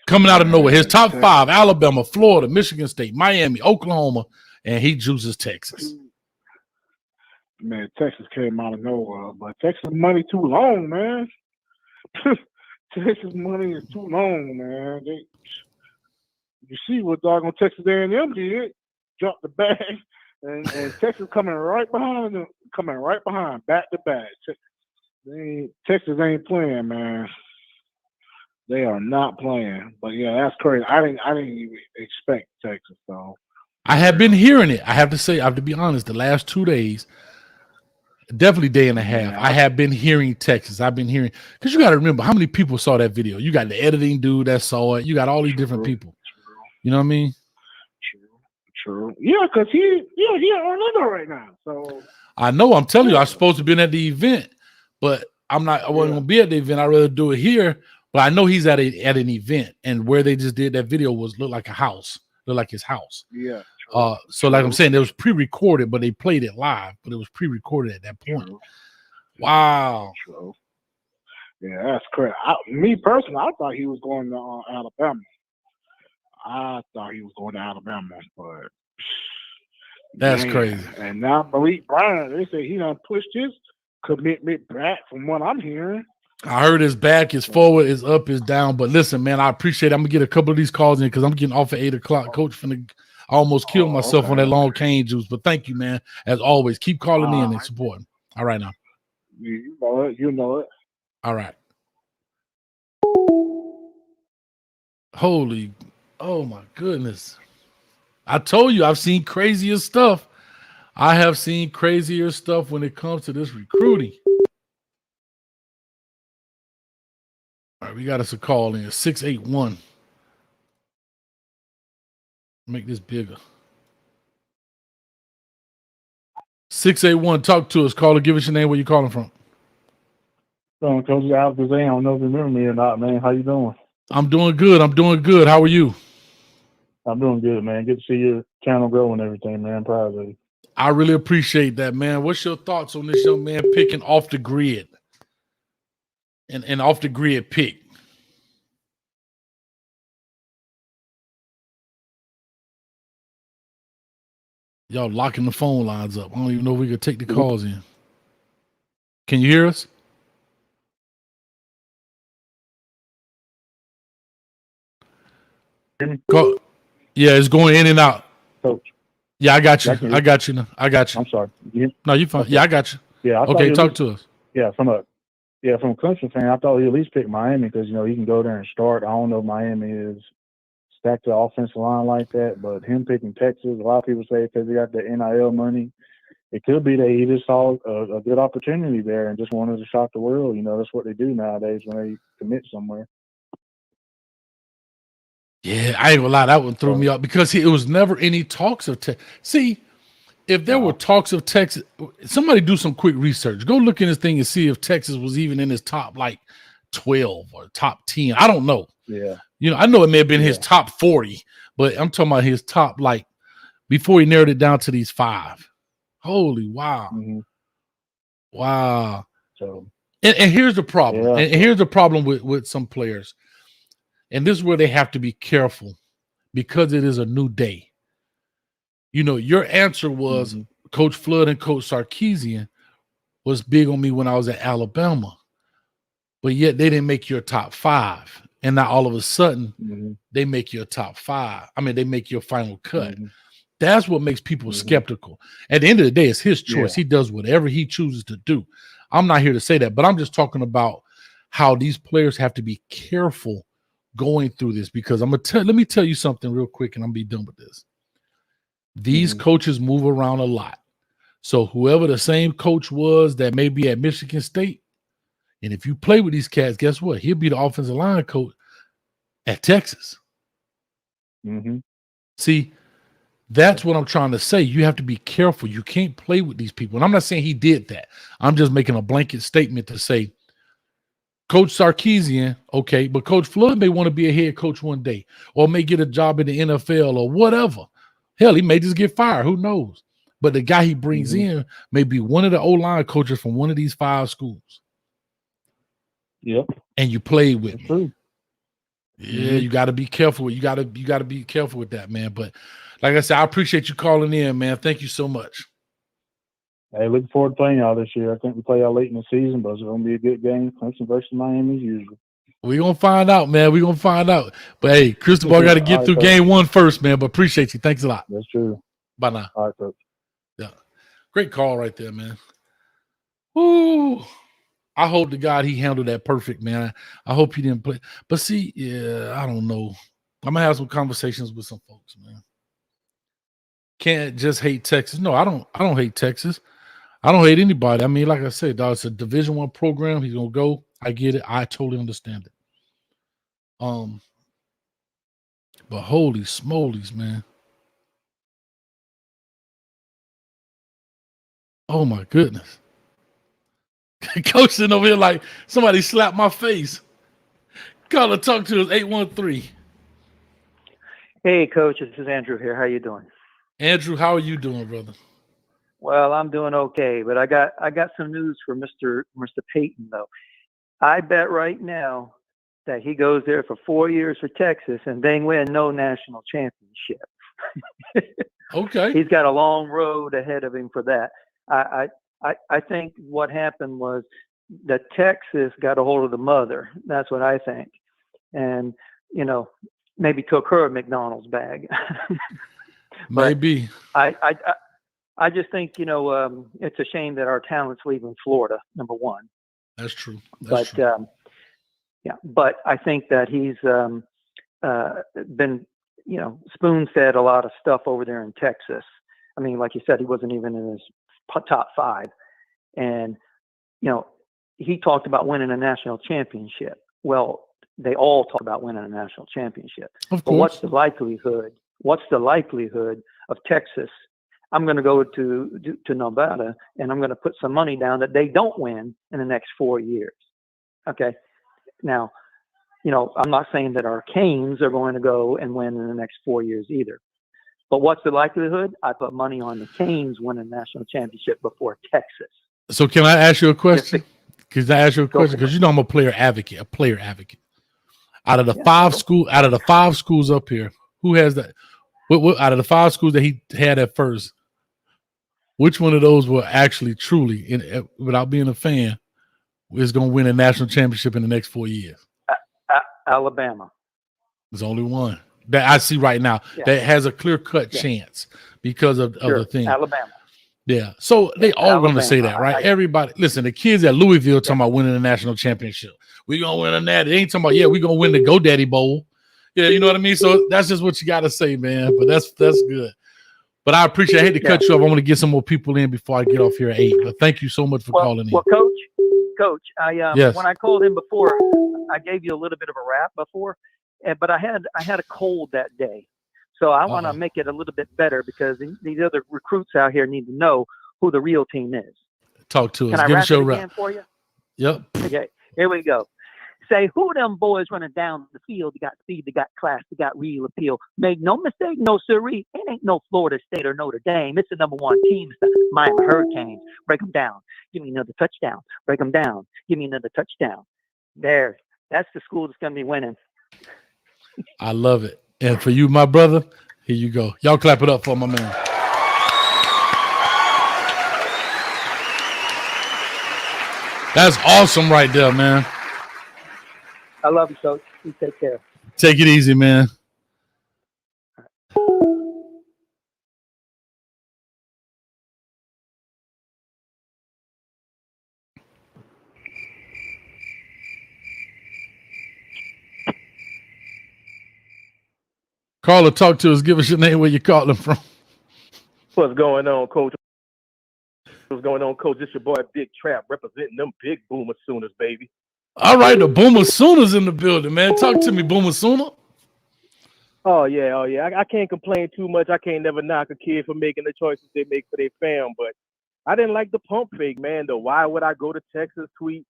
Coming out of nowhere. His top 5: Alabama, Florida, Michigan State, Miami, Oklahoma, and he chooses Texas. Man, Texas came out of nowhere, but Texas money too long, man. Texas money is too long, man. You see what doggone Texas A&M did? Dropped the bag, and Texas coming right behind them, back to back. Texas ain't playing, man. They are not playing. But yeah, that's crazy. I didn't even expect Texas, though. I have been hearing it. I have to say, I have to be honest, the last 2 days, definitely day and a half, I have been hearing Texas. I've been hearing, because you got to remember how many people saw that video. You got the editing dude that saw it. You got all these different people. You know what I mean? True. Yeah, because he in Orlando right now. So I know. I'm telling you, I was supposed to be at the event, but I wasn't going to be at the event. I'd rather do it here. But I know he's at an event, and where they just did that video looked like a house. Looked like his house. Yeah. So like I'm saying, it was pre-recorded, but they played it live, but it was pre-recorded at that point. Wow. True. Yeah, that's correct. Me personally, I thought he was going to Alabama. But that's crazy. And now Malik Brown, they say he done pushed his commitment back from what I'm hearing. I heard his back, his forward, his up, his down. But listen, man, I appreciate it. I'm going to get a couple of these calls in because I'm getting off at 8 o'clock. Coach I almost killed myself on that long cane juice. But thank you, man. As always, keep calling in and supporting. All right now. You know it. You know it. All right. Holy, oh my goodness. I told you I've seen crazier stuff. I have seen crazier stuff when it comes to this recruiting. All right, we got us a call in 681. Make this bigger. 681, talk to us. Caller, give us your name. Where you calling from? Coach Alex, I don't know if you remember me or not, man. How you doing? I'm doing good. How are you? I'm doing good, man. Good to see your channel grow and everything, man. I'm proud of you. I really appreciate that, man. What's your thoughts on this young man picking off the grid? And off the grid pick. Y'all locking the phone lines up. I don't even know if we could take the calls in. Can you hear us? Call. Yeah, it's going in and out. Coach. Yeah, I got you. I got you now. I got you. I'm sorry. No, you fine. Yeah, I got you. Yeah. Okay, talk to us. Yeah, from a Clemson fan, I thought he'd at least pick Miami because, he can go there and start. I don't know if Miami is stacked the offensive line like that, but him picking Texas, a lot of people say because he got the NIL money, it could be that he just saw a good opportunity there and just wanted to shock the world. That's what they do nowadays when they commit somewhere. Yeah, I ain't gonna lie, that one threw So me off because it was never any talks of Texas. See, if there were no, talks of Texas, somebody do some quick research. Go look in this thing and see if Texas was even in his top like 12 or top 10. I don't know. yeah, You know, I know it may have been his yeah. top 40, but I'm talking about his top, like, before he narrowed it down to these 5. Holy wow. hmm Wow. So And here's the problem. yeah, And here's the problem with some players. And this is where they have to be careful because it is a new day. You know, your answer was hmm Coach Flood and Coach Sarkisian was big on me when I was at Alabama, but yet they didn't make your top 5. And now all of a sudden hmm they make your top 5. I mean, they make your final cut. hmm That's what makes people hmm skeptical. At the end of the day, it's his yeah, choice. He does whatever he chooses to do. I'm not here to say that, but I'm just talking about how these players have to be careful going through this because let me tell you something real quick and I'm gonna be done with this. These hmm coaches move around a lot. So whoever the same coach was that may be at Michigan State, and if you play with these cats, guess what? He'll be the offensive line coach at Texas. hmm See, that's what I'm trying to say. You have to be careful. You can't play with these people. And I'm not saying he did that. I'm just making a blanket statement to say, Coach Sarkisian, okay, but Coach Flood may want to be a head coach one day or may get a job in the NFL or whatever. Hell, he may just get fired. Who knows? But the guy he brings hmm in may be one of the O-line coaches from one of these 5 schools. Yep, And you played with that's me. true. Yeah, hmm you got to be careful. You got to be careful with that, man. But like I said, I appreciate you calling in, man. Thank you so much. Hey, looking forward to playing y'all this year. I think we play y'all late in the season, but it's going to be a good game. Clemson versus Miami as usual. We're going to find out, man. We're going to find out. But, hey, Cristobal got to All get right, through Coach. game 1 first, man. But appreciate you. Thanks a lot. That's true. Bye now. All right, Coach. Yeah. Great call right there, man. Woo. I hope to God he handled that perfect, man. I hope he didn't play. But see, yeah, I don't know. I'm going to have some conversations with some folks, man. Can't just hate Texas. No, I don't hate Texas. I don't hate anybody. I mean, like I said, dog, it's a Division I program. He's gonna go. I get it. I totally understand it. But holy smolies, man. Oh my goodness. Coach sitting over here like somebody slapped my face. Call and talk to us 813. Hey, Coach, this is Andrew here. How you doing? Andrew, how are you doing, brother? Well, I'm doing okay, but I got some news for Mr. Payton though. I bet right now that he goes there for 4 years for Texas and they win no national championship. Okay. He's got a long road ahead of him for that. I think what happened was that Texas got a hold of the mother. That's what I think, and maybe took her a McDonald's bag. Maybe. I just think, it's a shame that our talent's leaving Florida, number one. That's true. But I think that he's been, spoon-fed a lot of stuff over there in Texas. I mean, like you said, he wasn't even in his top 5. And, he talked about winning a national championship. Well, they all talk about winning a national championship. Of course. But what's the likelihood? What's the likelihood of Texas? I'm going to go to Nevada and I'm going to put some money down that they don't win in the next 4 years. Okay. Now, I'm not saying that our Canes are going to go and win in the next 4 years either. But what's the likelihood? I put money on the Canes winning a national championship before Texas. So can I ask you a question? Because I'm a player advocate. Out of the 5 schools up here, who has that? What out of the 5 schools that he had at first, which one of those were actually truly, without being a fan, is going to win a national championship in the next 4 years? Alabama. There's only one that I see right now that has a clear-cut chance because of the thing. Alabama. Yeah. So they all going to say that, right? Everybody, listen, the kids at Louisville talking about winning a national championship. We're going to win a natty. They ain't talking about, we're going to win the GoDaddy Bowl. Yeah, you know what I mean? So that's just what you got to say, man. But that's good. But I appreciate it. I hate to cut you off. I want to get some more people in before I get off here at 8. But thank you so much for calling in. Well, Coach, when I called in before, I gave you a little bit of a rap before. but I had a cold that day, so I want to make it a little bit better because these other recruits out here need to know who the real team is. Talk to us. Can I Give rap us your it rap. again for you? Yep. Okay, here we go. Say, who them boys running down the field? They got speed, they got class, they got real appeal. Make no mistake, no siree. It ain't no Florida State or Notre Dame. It's the number one team. It's the Miami Hurricanes. Break them down. Give me another touchdown. Break them down. Give me another touchdown. There. That's the school that's going to be winning. I love it. And for you, my brother, here you go. Y'all clap it up for my man. That's awesome right there, man. I love you, Coach. You take care. Take it easy, man. Caller, talk to us. Give us your name, where you calling from. What's going on, Coach? What's going on, Coach? This your boy, Big Trap, representing them big Boomer Sooners, baby. All right, the Boomer Sooners in the building, man. Talk to me, Boomer Sooner. Oh, yeah. I can't complain too much. I can't never knock a kid for making the choices they make for their fam, but I didn't like the pump fake, man. The why would I go to Texas tweet.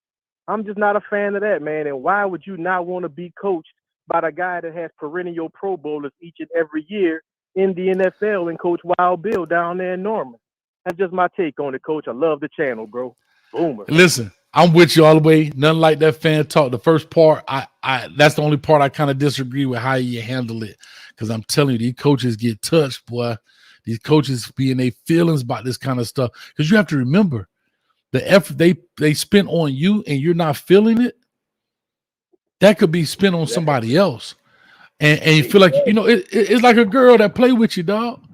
I'm just not a fan of that, man. And why would you not want to be coached by the guy that has perennial Pro Bowlers each and every year in the NFL and Coach Wild Bill down there in Norman? That's just my take on it, Coach. I love the channel, bro. Boomer. Listen, I'm with you all the way. Nothing like that fan talk. The first part, I that's the only part I kind of disagree with how you handle it. Because I'm telling you, these coaches get touched, boy. These coaches be in their feelings about this kind of stuff. Because you have to remember, the effort they spent on you and you're not feeling it, that could be spent on somebody else. And you feel like, it's like a girl that play with you, dog.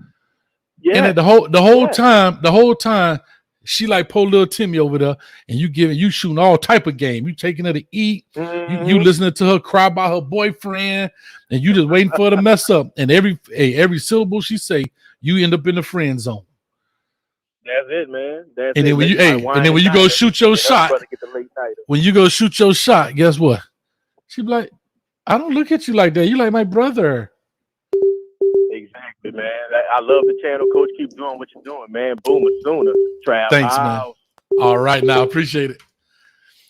Yeah. And the whole time, she like poor little Timmy over there, and you shooting all type of game. You taking her to eat, you listening to her cry about her boyfriend, and you just waiting for her to mess up. And every syllable she say, you end up in the friend zone. That's it, man. And then when you go shoot your shot, guess what? She be like, I don't look at you like that. You like my brother. Exactly, man. I love the channel, Coach. Keep doing what you're doing, man. Boomer Sooner. Trap. Thanks, man. All right, now appreciate it.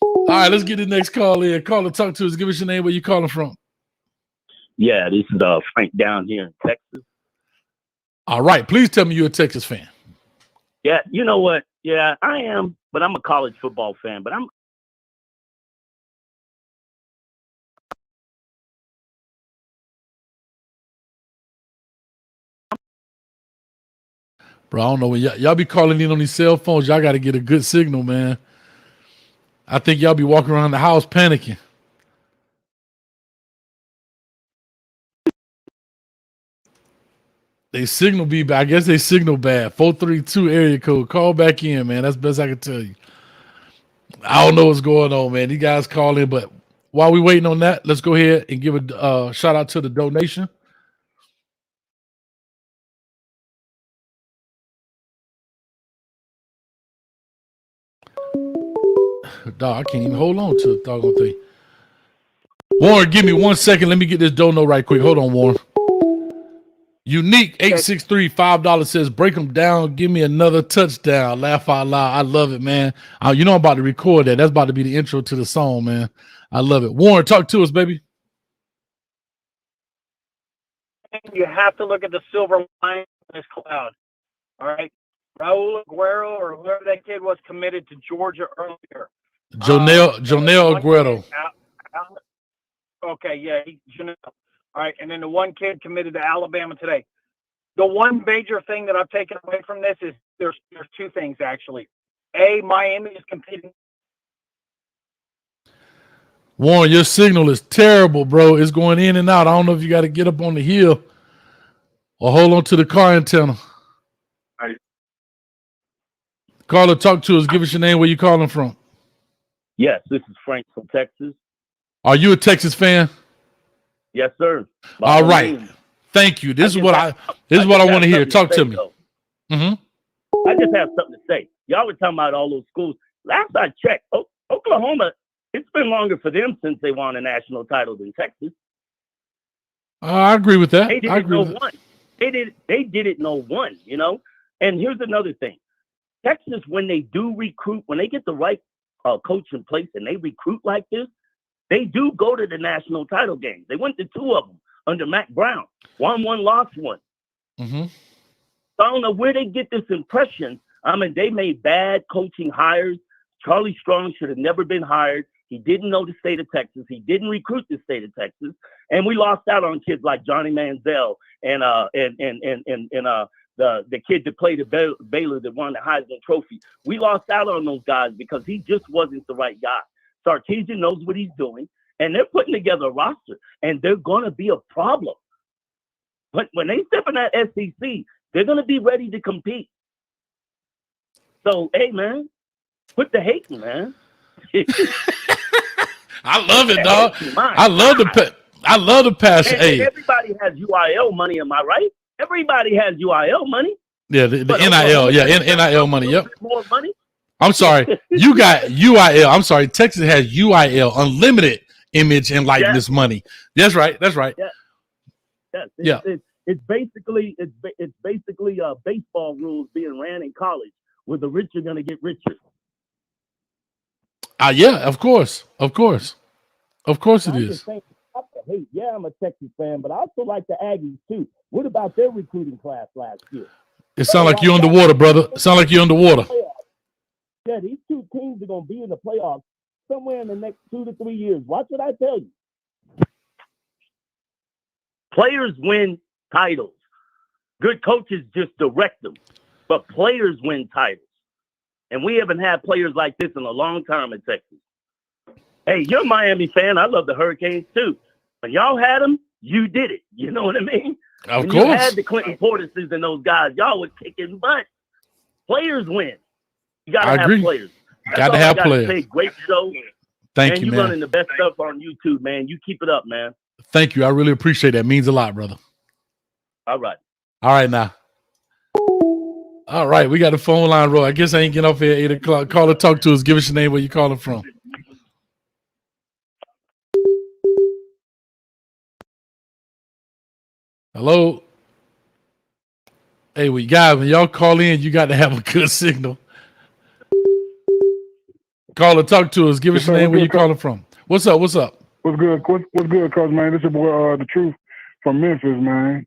All right, let's get the next call in. Caller, talk to us. Give us your name. Where you calling from? Yeah, this is Frank down here in Texas. All right, please tell me you're a Texas fan. Yeah, you know what? Yeah, I am, but I'm a college football fan. But I'm Bro, I don't know when y'all be calling in on these cell phones. Y'all got to get a good signal, man. I think y'all be walking around the house panicking. They signal be bad. I guess they signal bad. 432 area code. Call back in, man. That's the best I can tell you. I don't know what's going on, man. These guys call in, but while we waiting on that, let's go ahead and give a shout out to the donation. Dog, I can't even hold on to the doggone thing. Warren, give me 1 second. Let me get this dono right quick. Hold on, Warren. Unique 863 $5 says, break them down. Give me another touchdown. Laugh out loud. I love it, man. I'm about to record that. That's about to be the intro to the song, man. I love it. Warren, talk to us, baby. You have to look at the silver lining in this cloud. All right. Raul Aguero or whoever that kid was committed to Georgia earlier. Jonell Aguero. Okay, yeah, Jonell. All right, and then the one kid committed to Alabama today. The one major thing that I've taken away from this is there's two things, actually. A, Miami is competing. Warren, your signal is terrible, bro. It's going in and out. I don't know if you got to get up on the hill or hold on to the car antenna. Right. Caller, talk to us. Give us your name. Where you calling from? Yes, this is Frank from Texas. Are you a Texas fan? Yes, sir. All right. Thank you. This is what I want to hear. Talk to me. Mm-hmm. I just have something to say. Y'all were talking about all those schools. Last I checked, Oklahoma, it's been longer for them since they won a national title than Texas. I agree with that. They did I it agree no with that. one. They did it no one, you know. And here's another thing. Texas, when they do recruit, when they get the right coach in place and they recruit like this, they do go to the national title games. They went to 2 of them under Mac Brown. Won one, lost one. Mm-hmm. So I don't know where they get this impression. I mean, they made bad coaching hires. Charlie Strong should have never been hired. He didn't know the state of Texas. He didn't recruit the state of Texas, and we lost out on kids like Johnny Manziel and the kid that played at Baylor that won the Heisman Trophy. We lost out on those guys because he just wasn't the right guy. Sarkisian knows what he's doing, and they're putting together a roster, and they're going to be a problem. But when they step in that SEC, they're going to be ready to compete. So, hey, man, quit the hating, man. I love it, dog. I love the passion. Hey, everybody has UIL money, am I right? Everybody has UIL money. Yeah, the NIL. Yeah, NIL money. Yep. More money. I'm sorry. You got UIL. I'm sorry. Texas has UIL, unlimited image and likeness money. That's right. That's right. Yeah. It's basically baseball rules being ran in college, where the rich are going to get richer. Yeah, of course it is. Hey, yeah, I'm a Texas fan, but I also like the Aggies too. What about their recruiting class last year? It sounds like you're underwater, brother. It sounds like you're underwater. Yeah, these 2 teams are going to be in the playoffs somewhere in the next 2 to 3 years. Watch what I tell you. Players win titles. Good coaches just direct them, but players win titles. And we haven't had players like this in a long time in Texas. Hey, you're a Miami fan. I love the Hurricanes too. When y'all had them, you did it. You know what I mean? Of when course. You had the Clinton Portises and those guys. Y'all were kicking butt. Players win. You got to have players. Got to have players. Say. Great show. Thank you, man. You're running the best stuff on YouTube, man. You keep it up, man. Thank you. I really appreciate that. It means a lot, brother. All right. All right, now. All right, we got the phone line roll. I guess I ain't getting off here at 8 o'clock. Call or talk to us. Give us your name, where you calling from. Hello. Hey, guys, when y'all call in, you got to have a good signal. Call or talk to us. Give us your name, where you calling from. What's up? What's up? What's good? What's good, Coach, man? This is your boy, The Truth from Memphis, man.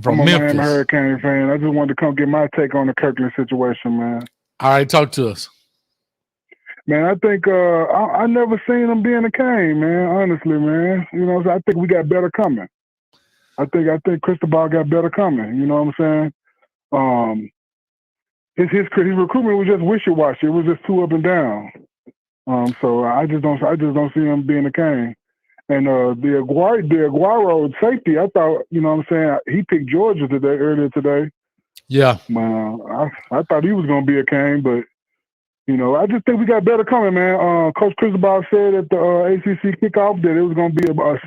From I'm a Memphis. Miami Hurricane fan. I just wanted to come get my take on the Kirkland situation, man. All right, talk to us. Man, I think I never seen him being a Cane, man. Honestly, man. You know, I think we got better coming. I think Cristobal got better coming. You know what I'm saying? His recruitment was just wishy-washy. It was just too up and down. So I just don't see him being a Cane. And the Aguero safety, I thought, you know what I'm saying, he picked Georgia earlier today. Yeah. I thought he was going to be a Cane, but, you know, I just think we got better coming, man. Coach Cristobal said at the ACC kickoff that it was going to be a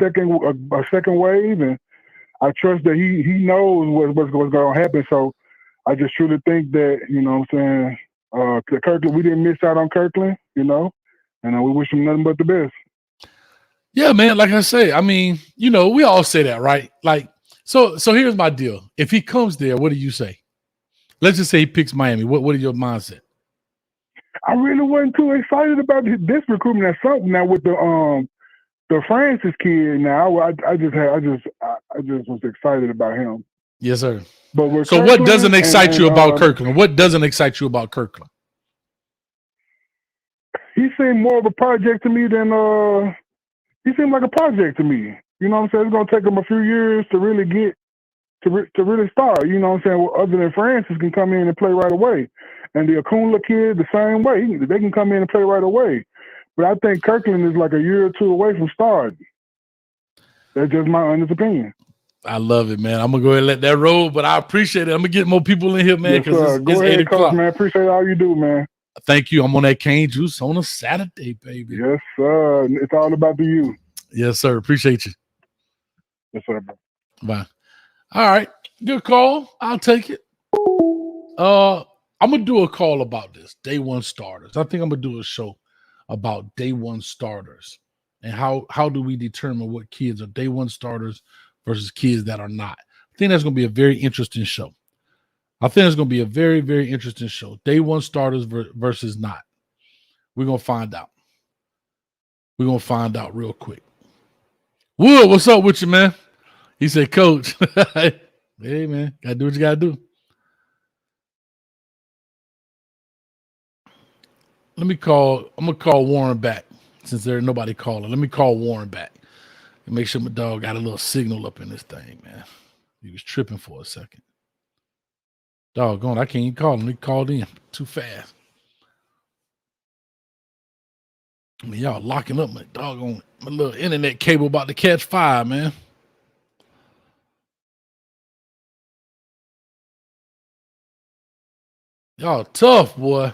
second wave, and I trust that he knows what's going to happen. So I just truly think that, you know what I'm saying, Kirkland, we didn't miss out on Kirkland, you know, and we wish him nothing but the best. Yeah, man. Like I say, I mean, you know, we all say that, right? Like, so here's my deal. If he comes there, what do you say? Let's just say he picks Miami. What is your mindset? I really wasn't too excited about this recruitment. That's something now with the Francis kid. Now I just was excited about him. Yes, sir. But so what doesn't excite you about Kirkland? What doesn't excite you about Kirkland? He seemed more of a project to me than he seemed like a project to me. You know what I'm saying? It's gonna take him a few years to really get to really start. You know what I'm saying? Well, other than Francis can come in and play right away, and the Akunla kid the same way. They can come in and play right away. But I think Kirkland is like a year or two away from starting. That's just my honest opinion. I love it, man. I'm gonna go ahead and let that roll, but I appreciate it. I'm gonna get more people in here, man, because it's 8 o'clock. Coach, man. Appreciate all you do, man. Thank you. I'm on that cane juice on a Saturday, baby. Yes, sir. It's all about the you. Yes, sir. Appreciate you. Yes, sir, bro. Bye. All right. Good call. I'll take it. I'm gonna do a call about this. Day one starters. I think I'm gonna do a show about day one starters and how do we determine what kids are day one starters versus kids that are not. I think that's going to be a very interesting show. I think it's going to be a very, very interesting show. Day one starters versus not. We're going to find out. We're going to find out real quick. Wood, what's up with you, man? He said, Coach. Hey, man, got to do what you got to do. I'm going to call Warren back since there's nobody calling. Let me call Warren back and make sure my dog got a little signal up in this thing, man. He was tripping for a second. Doggone, I can't even call him. He called in too fast. I mean, y'all locking up my doggone, my little internet cable about to catch fire, man. Y'all tough, boy.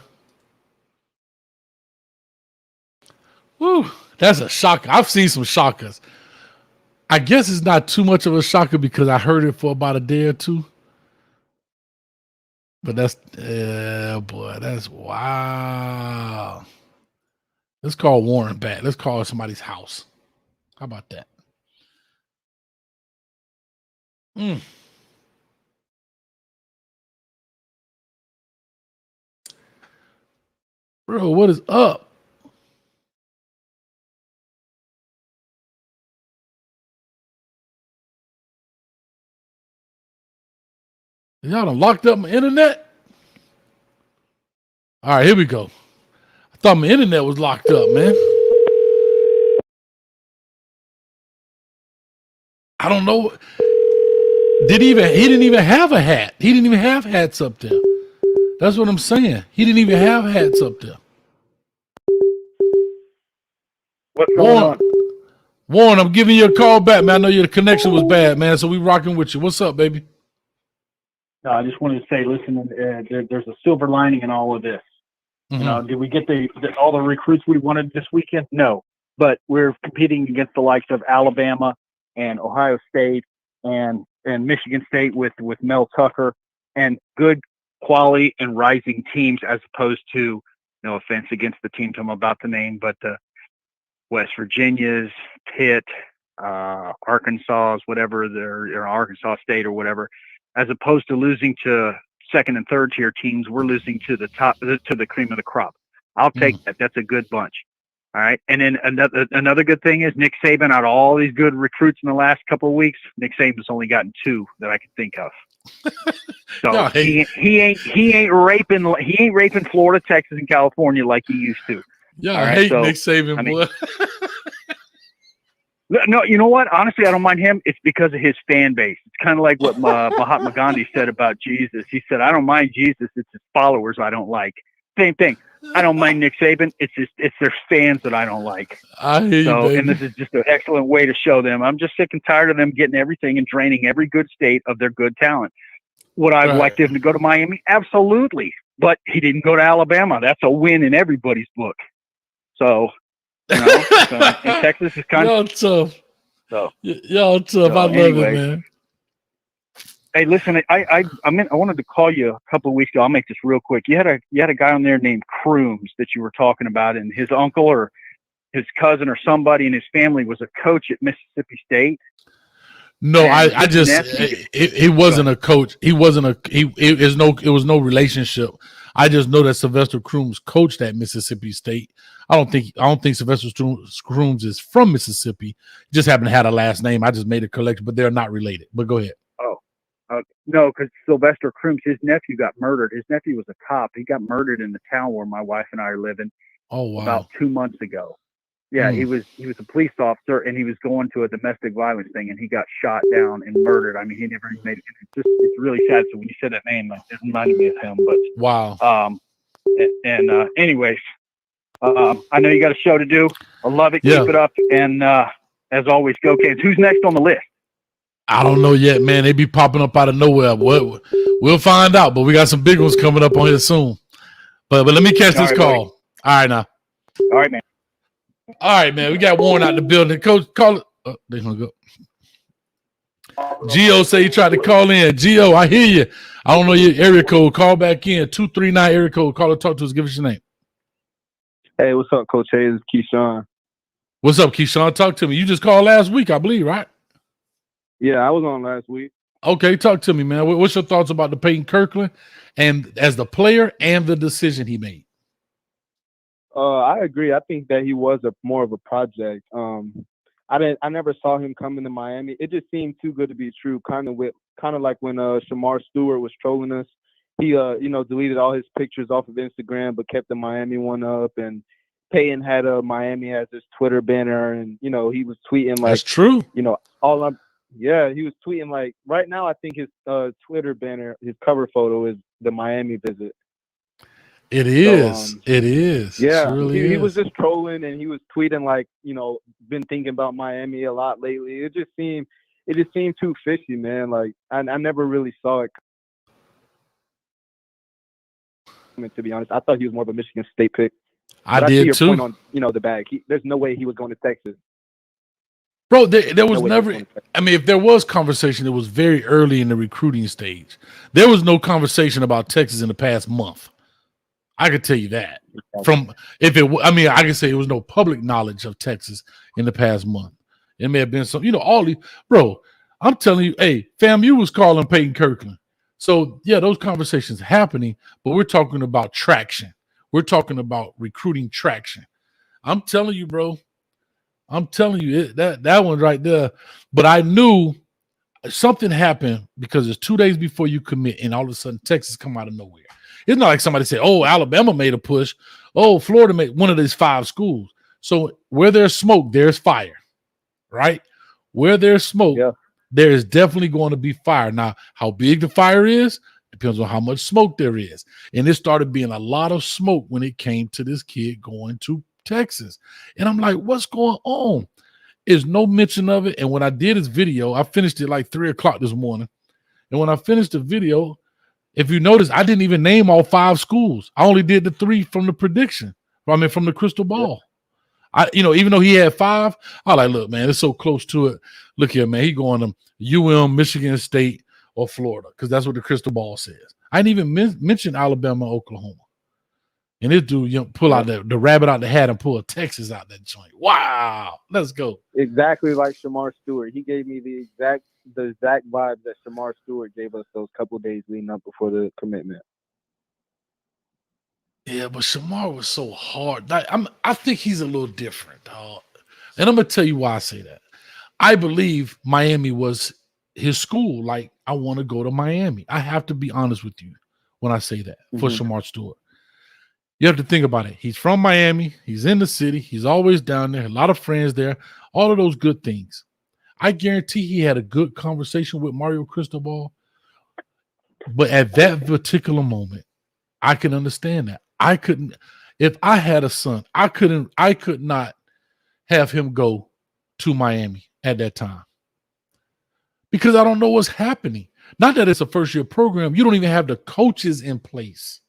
Woo, that's a shocker. I've seen some shockers. I guess it's not too much of a shocker because I heard it for about a day or two. But that's, boy, that's wow. Let's call Warren back. Let's call somebody's house. How about that? Bro, what is up? Y'all done locked up my internet? All right, here we go. I thought my internet was locked up, man. I don't know. He didn't even have a hat. He didn't even have hats up there. That's what I'm saying. He didn't even have hats up there. What's going on? Warren, I'm giving you a call back, man. I know your connection was bad, man, so we rocking with you. What's up, baby? No, I just wanted to say, listen, there's a silver lining in all of this. Mm-hmm. You know, did we get all the recruits we wanted this weekend? No, but we're competing against the likes of Alabama and Ohio State and Michigan State with Mel Tucker and good quality and rising teams, as opposed to, no offense against the teams I'm about to name, but the West Virginia's, Pitt, Arkansas's, whatever they're Arkansas State or whatever, as opposed to losing to second and third tier teams. We're losing to the top, to the cream of the crop. I'll take that. That's a good bunch. All right. And then another good thing is Nick Saban, out of all these good recruits in the last couple of weeks, Nick Saban's only gotten 2 that I can think of. So he ain't raping Florida, Texas, and California like he used to. Yeah, I hate Nick Saban, boy. No, you know what? Honestly, I don't mind him. It's because of his fan base. It's kind of like what Mahatma Gandhi said about Jesus. He said, I don't mind Jesus. It's his followers I don't like. Same thing. I don't mind Nick Saban. It's their fans that I don't like. I hear you, baby. And this is just an excellent way to show them. I'm just sick and tired of them getting everything and draining every good state of their good talent. Would I have liked him to go to Miami? Absolutely. But he didn't go to Alabama. That's a win in everybody's book. So, you know, and Texas is kind of tough. So, y'all tough. I love it, man. Hey, listen, I wanted to call you a couple of weeks ago. I'll make this real quick. You had a guy on there named Crooms that you were talking about, and his uncle or his cousin or somebody in his family was a coach at Mississippi State. No, he wasn't a coach. It was no relationship. I just know that Sylvester Crooms coached at Mississippi State. I don't think Sylvester Crooms is from Mississippi. He just happened to have a last name. I just made a collection, but they're not related. But go ahead. No, because Sylvester Crooms, his nephew got murdered. His nephew was a cop. He got murdered in the town where my wife and I are living. Oh, wow. About 2 months ago. Yeah, he was a police officer, and he was going to a domestic violence thing, and he got shot down and murdered. I mean, he never made it. It's really sad. So when you said that name, it reminded me of him. But wow. Anyways, I know you got a show to do. I love it. Yeah. Keep it up, and as always, go Canes. Who's next on the list? I don't know yet, man. They be popping up out of nowhere. We'll find out, but we got some big ones coming up on here soon. But let me catch this call. All right, now. All right, man. All right, man. We got Warren out the building. Coach, call it. Oh, they hung up. Gio say he tried to call in. Gio, I hear you. I don't know your area code. Call back in. 239 area code. Call or talk to us. Give us your name. Hey, what's up, Coach Hayes? Keyshawn. What's up, Keyshawn? Talk to me. You just called last week, I believe, right? Yeah, I was on last week. Okay, talk to me, man. What's your thoughts about the Payton Kirkland and as the player and the decision he made? I agree. I think that he was more of a project. I never saw him come into Miami. It just seemed too good to be true. Kind of like when Shamar Stewart was trolling us. He deleted all his pictures off of Instagram, but kept the Miami one up. And Peyton had Miami as his Twitter banner, and he was tweeting like, that's true. he was tweeting like right now. I think his Twitter banner, his cover photo is the Miami visit. It is. It is. Yeah, It really he is. was just trolling, and he was tweeting like, been thinking about Miami a lot lately. It just seemed too fishy, man. Like I never really saw it coming, to be honest. I thought he was more of a Michigan State pick. I But see did your too. point on the bag. There's no way he was going to Texas. Bro, there was No way he was never, going to Texas. I mean, if there was conversation, it was very early in the recruiting stage. There was no conversation about Texas in the past month. I could tell you that. I can say it was no public knowledge of Texas in the past month. It may have been some, bro, I'm telling you, hey, fam, you was calling Peyton Kirkland. So, yeah, those conversations happening, but we're talking about traction. We're talking about recruiting traction. I'm telling you, bro. I'm telling you, that one right there. But I knew something happened because it's 2 days before you commit, and all of a sudden Texas come out of nowhere. It's not like somebody said, "Oh, Alabama made a push. Oh, Florida made one of these 5 schools." So where there's smoke, there's fire, right? Where there's smoke, there is definitely going to be fire. Now, how big the fire is depends on how much smoke there is. And it started being a lot of smoke when it came to this kid going to Texas. And I'm like, what's going on? There's no mention of it. And when I did his video, I finished it like 3:00 this morning. And when I finished the video, if you notice, I didn't even name all 5 schools. I only did the 3 from the prediction. From the crystal ball. Even though he had 5, I was like, look, man, it's so close to it. Look here, man, he going to UM, Michigan State, or Florida, because that's what the crystal ball says. I didn't even mention Alabama, Oklahoma. And this dude pull out the rabbit out the hat and pull Texas out that joint. Wow, let's go. Exactly like Shamar Stewart. He gave me the exact vibe that Shamar Stewart gave us those couple days leading up before the commitment. Yeah, but Shamar was so hard. I think he's a little different, dog. And I'm gonna tell you why I say that. I believe Miami was his school. Like, I want to go to Miami. I have to be honest with you when I say that for Shamar Stewart. You have to think about it. He's from Miami. He's in the city. He's always down there. A lot of friends there. All of those good things. I guarantee he had a good conversation with Mario Cristobal. But at that particular moment, I can understand that. I couldn't. If I had a son, I could not have him go to Miami at that time. Because I don't know what's happening. Not that it's a first-year program. You don't even have the coaches in place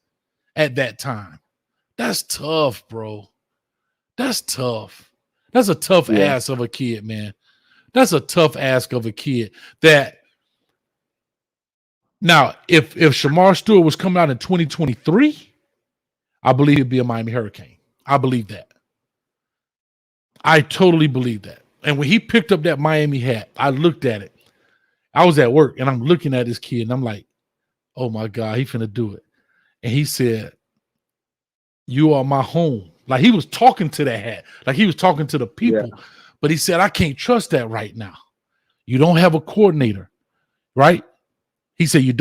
at that time. That's tough, bro. That's tough. That's a tough ask of a kid, man. That's a tough ask of a kid. That now, if Shamar Stewart was coming out in 2023, I believe it'd be a Miami Hurricane. I believe that. I totally believe that. And when he picked up that Miami hat, I looked at it. I was at work and I'm looking at this kid and I'm like, oh my God, he finna do it. And he said, "You are my home." Like, he was talking to that hat. Like, he was talking to the people. Yeah. But he said, "I can't trust that right now. You don't have a coordinator, right?" He said, you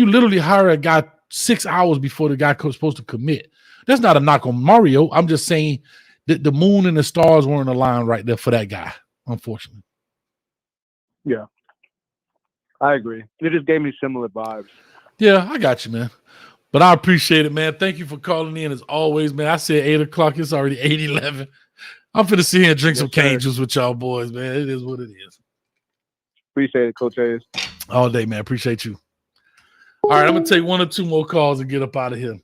literally hire a guy 6 hours before the guy was supposed to commit. That's not a knock on Mario. I'm just saying that the moon and the stars weren't aligned right there for that guy, unfortunately. Yeah. I agree. It just gave me similar vibes. Yeah, I got you, man. But I appreciate it, man. Thank you for calling in as always, man. I said 8:00. It's already 8:11. I'm finna sit here and drink some cane juice with y'all boys, man. It is what it is. Appreciate it, Coach Hayes. All day, man. Appreciate you. All right, I'm gonna take 1 or 2 more calls and get up out of here.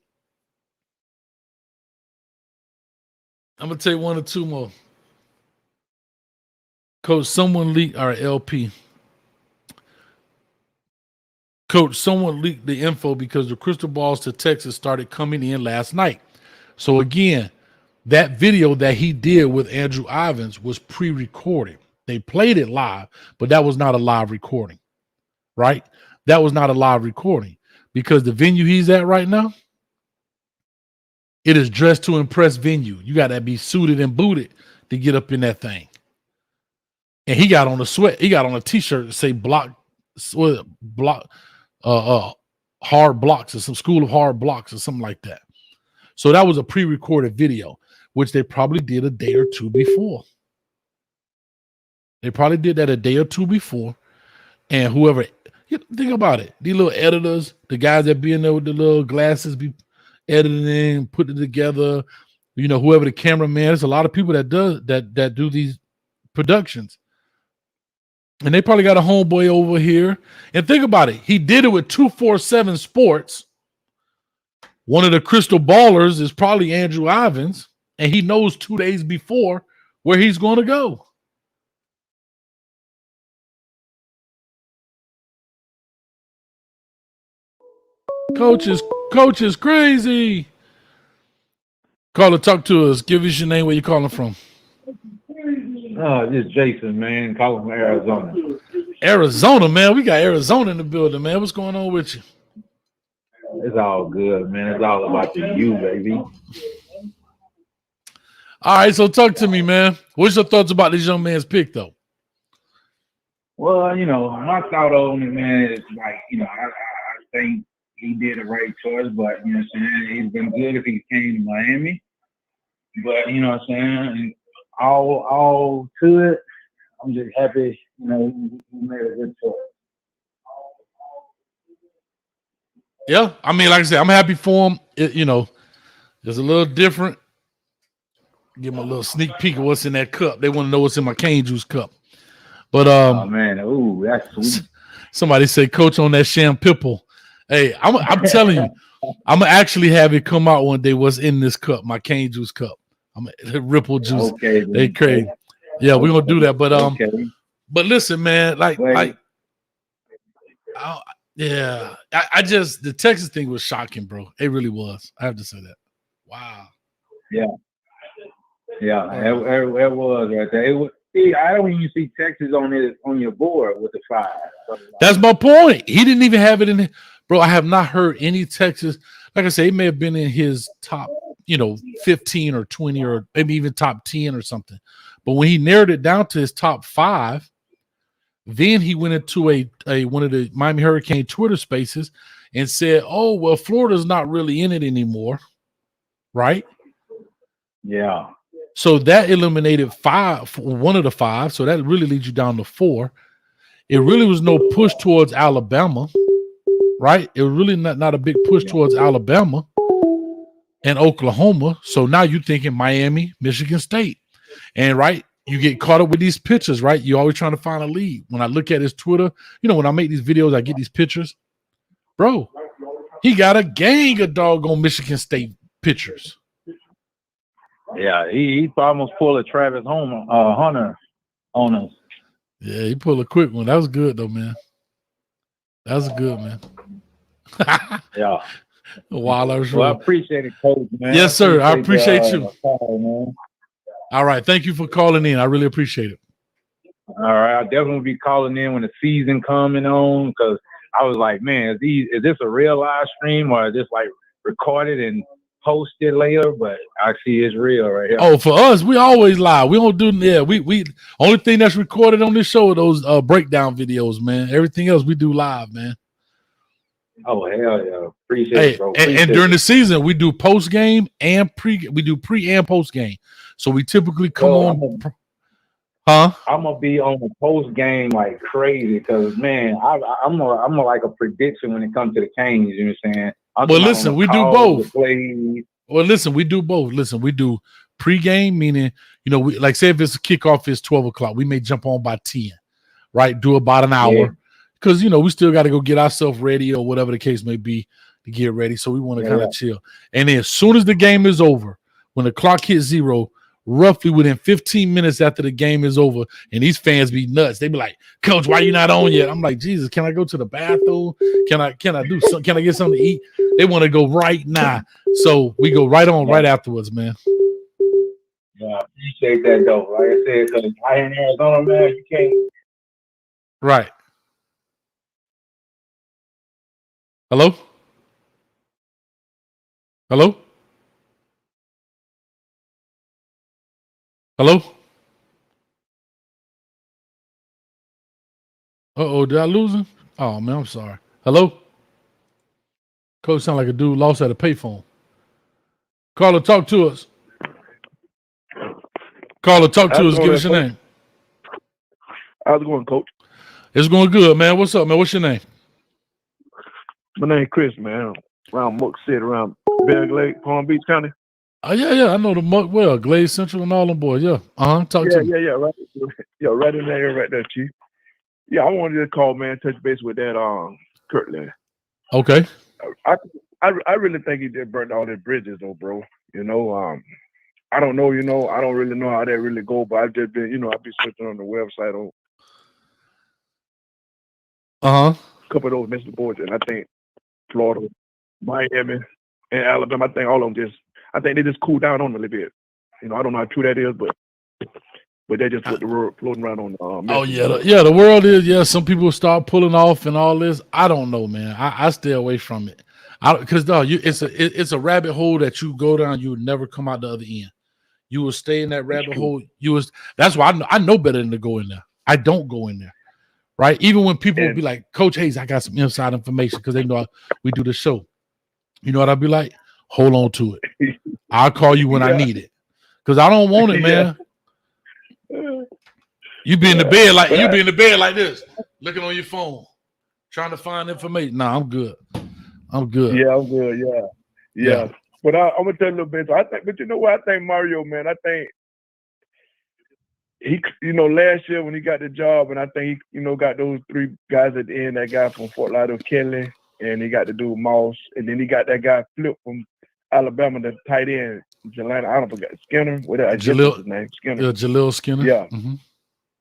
I'm gonna take 1 or 2 more. Coach, someone leaked our LP. Coach, someone leaked the info because the crystal balls to Texas started coming in last night. So again, that video that he did with Andrew Ivins was pre-recorded. They played it live, but that was not a live recording, right? That was not a live recording because the venue he's at right now, it is dressed to impress venue. You got to be suited and booted to get up in that thing. And he got on a sweat. He got on a t-shirt that say hard blocks or some school of hard blocks or something like that. So that was a pre-recorded video, which they probably did a day or two before. They probably did that a day or two before. And whoever, think about it. These little editors, the guys that be in there with the little glasses, be editing, putting it together. You know, whoever the cameraman, there's a lot of people that do these productions. And they probably got a homeboy over here. And think about it. He did it with 247 Sports. One of the crystal ballers is probably Andrew Ivins. And he knows 2 days before where he's going to go. Coach is crazy. Caller, talk to us. Give us your name, where you calling from. This is Jason, man, calling from Arizona. Arizona, man. We got Arizona in the building, man. What's going on with you? It's all good, man. It's all about you, baby. All right, so talk to me, man. What's your thoughts about this young man's pick, though? Well, you know, my thought on it, man, is like, you know, I think he did the right choice, but, you know what I'm saying, he's been good if he came to Miami. But, you know what I'm saying, all to it, I'm just happy, you know, he made a good choice. Yeah, I mean, like I said, I'm happy for him. You know, it's a little different. Give him a little sneak peek of what's in that cup. They want to know what's in my cane juice cup. But oh man, ooh, that's sweet. Somebody say, Coach, on that sham pipple. Hey, I'm telling you, I'm gonna actually have it come out one day. What's in this cup? My cane juice cup. I'm a ripple juice. Okay, they crazy. Yeah, we're gonna do that. But but listen, man, I just the Texas thing was shocking, bro. It really was. I have to say that. Wow. Yeah, it was right there. It was. See, I don't even see Texas on your board with the 5. That's my point. He didn't even have it in. Bro, I have not heard any Texas. Like I say, it may have been in his top, 15 or 20 or maybe even top 10 or something. But when he narrowed it down to his top 5, then he went into one of the Miami Hurricane Twitter spaces and said, "Oh, well, Florida's not really in it anymore." Right? Yeah. So that eliminated 5, one of the 5. So that really leads you down to 4. It really was no push towards Alabama, right? It was really not a big push towards Alabama and Oklahoma. So now you're thinking Miami, Michigan State. And right, you get caught up with these pictures, right? You're always trying to find a lead. When I look at his Twitter, when I make these videos, I get these pictures. Bro, he got a gang of doggone Michigan State pictures. Yeah, he almost pulled a Travis Hunter on us. Yeah, he pulled a quick one. That was good, though, man. That was good, man. Yeah. While I was Well, I appreciate it, Coach, man. Yes, sir. I appreciate you. Call, man. All right. Thank you for calling in. I really appreciate it. All right. I'll definitely be calling in when the season coming on because I was like, man, is this a real live stream or is this like recorded and posted later? But I see it's real right here. Oh, for us, we always live. We don't do we only thing that's recorded on this show are those breakdown videos, man. Everything else we do live, man. Oh, hell yeah. Appreciate it, bro. And during the season, we do post game and we do pre and post game. So we typically come on. I'm gonna be on the post game like crazy because man, I'm a like a prediction when it comes to the Canes. You know what I'm saying? Well, listen, we do both. Well, listen, we do both. Listen, we do pregame, meaning we like say if it's a kickoff, it's 12 o'clock. We may jump on by 10, right? Do about an hour because we still got to go get ourselves ready or whatever the case may be to get ready. So we want to kind of chill. And then as soon as the game is over, when the clock hits 0. Roughly within 15 minutes after the game is over, and these fans be nuts. They be like, "Coach, why you not on yet?" I'm like, "Jesus, can I go to the bathroom? Can I do something? Can I get something to eat?" They want to go right now, so we go right on right afterwards, man. Yeah, I appreciate that though. Like I said, because I in Arizona, man, you can't. Right. Hello? Hello? Hello? Uh-oh, did I lose him? Oh, man, I'm sorry. Hello? Coach sound like a dude lost at a payphone. Carla, talk to us. Carla, talk to How's it us. going Give there, us your Coach? name. How's it going, Coach? It's going good, man. What's up, man? What's your name? My name's Chris, man. Around Muck City, around Big Lake, Palm Beach County. Oh, yeah. I know the Muck well. Glaze Central and all them boys. Yeah. Talk to me. Yeah, right. Yeah, right in there, right there, Chief. Yeah, I wanted to call, man, touch base with that Kirkland. Okay. I really think he just burnt all his bridges though, bro. You know, I don't know, I don't really know how that really go, but I've just been, I've been searching on the website on a couple of those missing boards, and I think Florida, Miami, and Alabama, I think all of them I think they just cooled down on them a little bit. I don't know how true that is, but they just put the word floating around on Oh, yeah. The world is, some people start pulling off and all this. I don't know, man. I stay away from it. Because it's a rabbit hole that you go down, you will never come out the other end. You will stay in that rabbit hole. That's why I know better than to go in there. I don't go in there. Right? Even when people will be like, Coach Hayes, I got some inside information because they know we do the show. You know what I'd be like? Hold on to it. I'll call you when I need it. Because I don't want it, man. You be in the bed like this, looking on your phone, trying to find information. Nah, I'm good. Yeah, I'm good. Yeah. But I'm gonna tell you a little bit. So I think, but you know what? I think Mario, man. I think he, last year when he got the job, and I think he, got those three guys at the end. That guy from Fort Lauderdale, Kelly, and he got the dude Moss, and then he got that guy Flip from Alabama, the tight end, Jelena. I don't forget Skinner. Whatever. I guess that's his name, Skinner. Yeah, Jaleel Skinner. Yeah. Mm-hmm.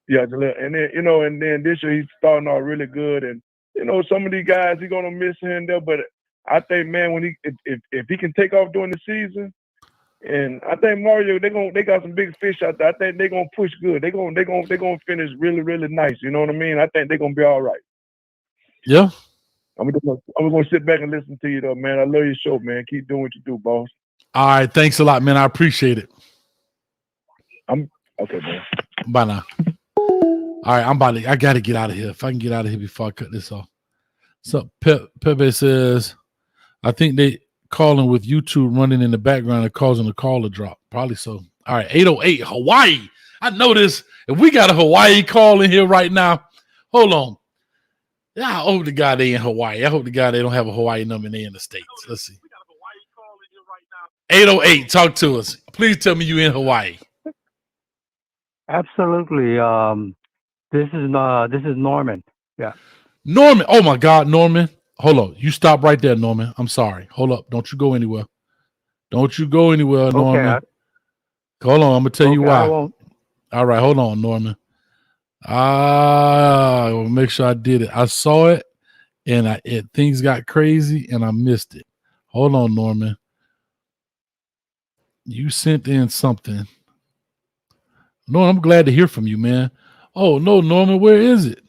Yeah, and then and then this year he's starting off really good, and some of these guys he's gonna miss here and there, but I think, man, when if he can take off during the season, and I think Mario they got some big fish out there. I think they're gonna push good. They're gonna finish really, really nice. You know what I mean? I think they're gonna be all right. Yeah. I'm gonna sit back and listen to you though, man. I love your show, man. Keep doing what you do, boss. All right, thanks a lot, man. I appreciate it. Okay, man. Bye now. All right, I gotta get out of here. If I can get out of here before I cut this off. So Pepe says, I think they calling with YouTube running in the background and causing the call to drop. Probably so. All right, 808 Hawaii. I know this. If we got a Hawaii call in here right now, hold on. Yeah, I hope the guy they in Hawaii. I hope the guy they don't have a Hawaii number and they in the States. Let's see. 808, talk to us. Please tell me you in Hawaii. Absolutely. This is Norman. Yeah. Norman. Oh my God, Norman. Hold on. You stop right there, Norman. I'm sorry. Hold up. Don't you go anywhere. Don't you go anywhere, Norman. Okay. Hold on. I'm gonna tell you why. I won't. All right, hold on, Norman. I'll make sure I did it. I saw it and things got crazy and I missed it. Hold on, Norman. You sent in something. No, I'm glad to hear from you, man. Oh no, Norman, where is it?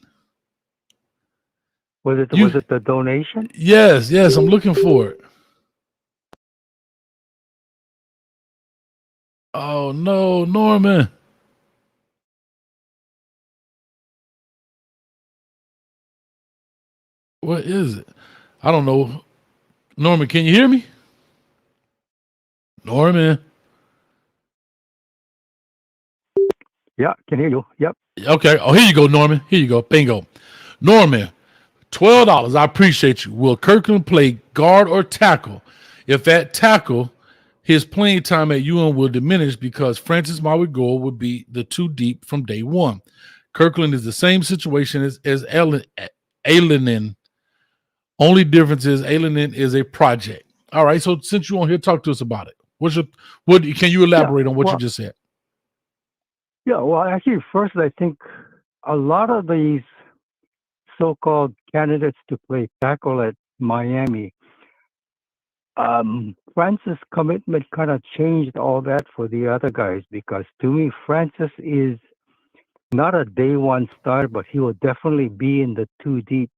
Was it the donation? Yes, I'm looking for it. Oh no, Norman. What is it? I don't know. Norman, can you hear me? Norman. Yeah, can hear you. Yep. Okay. Oh, here you go, Norman. Here you go. Bingo. Norman, $12. I appreciate you. Will Kirkland play guard or tackle? If at tackle, his playing time at UM will diminish because Francis Mauigoa would be the too deep from day one. Kirkland is the same situation as Ailenin. Only difference is Ailenin is a project. All right. So since you're on here, talk to us about it. What can you elaborate on what you just said? Yeah, well, actually, first, I think a lot of these so-called candidates to play tackle at Miami, Francis' commitment kind of changed all that for the other guys because to me, Francis is not a day one starter, but he will definitely be in the two deep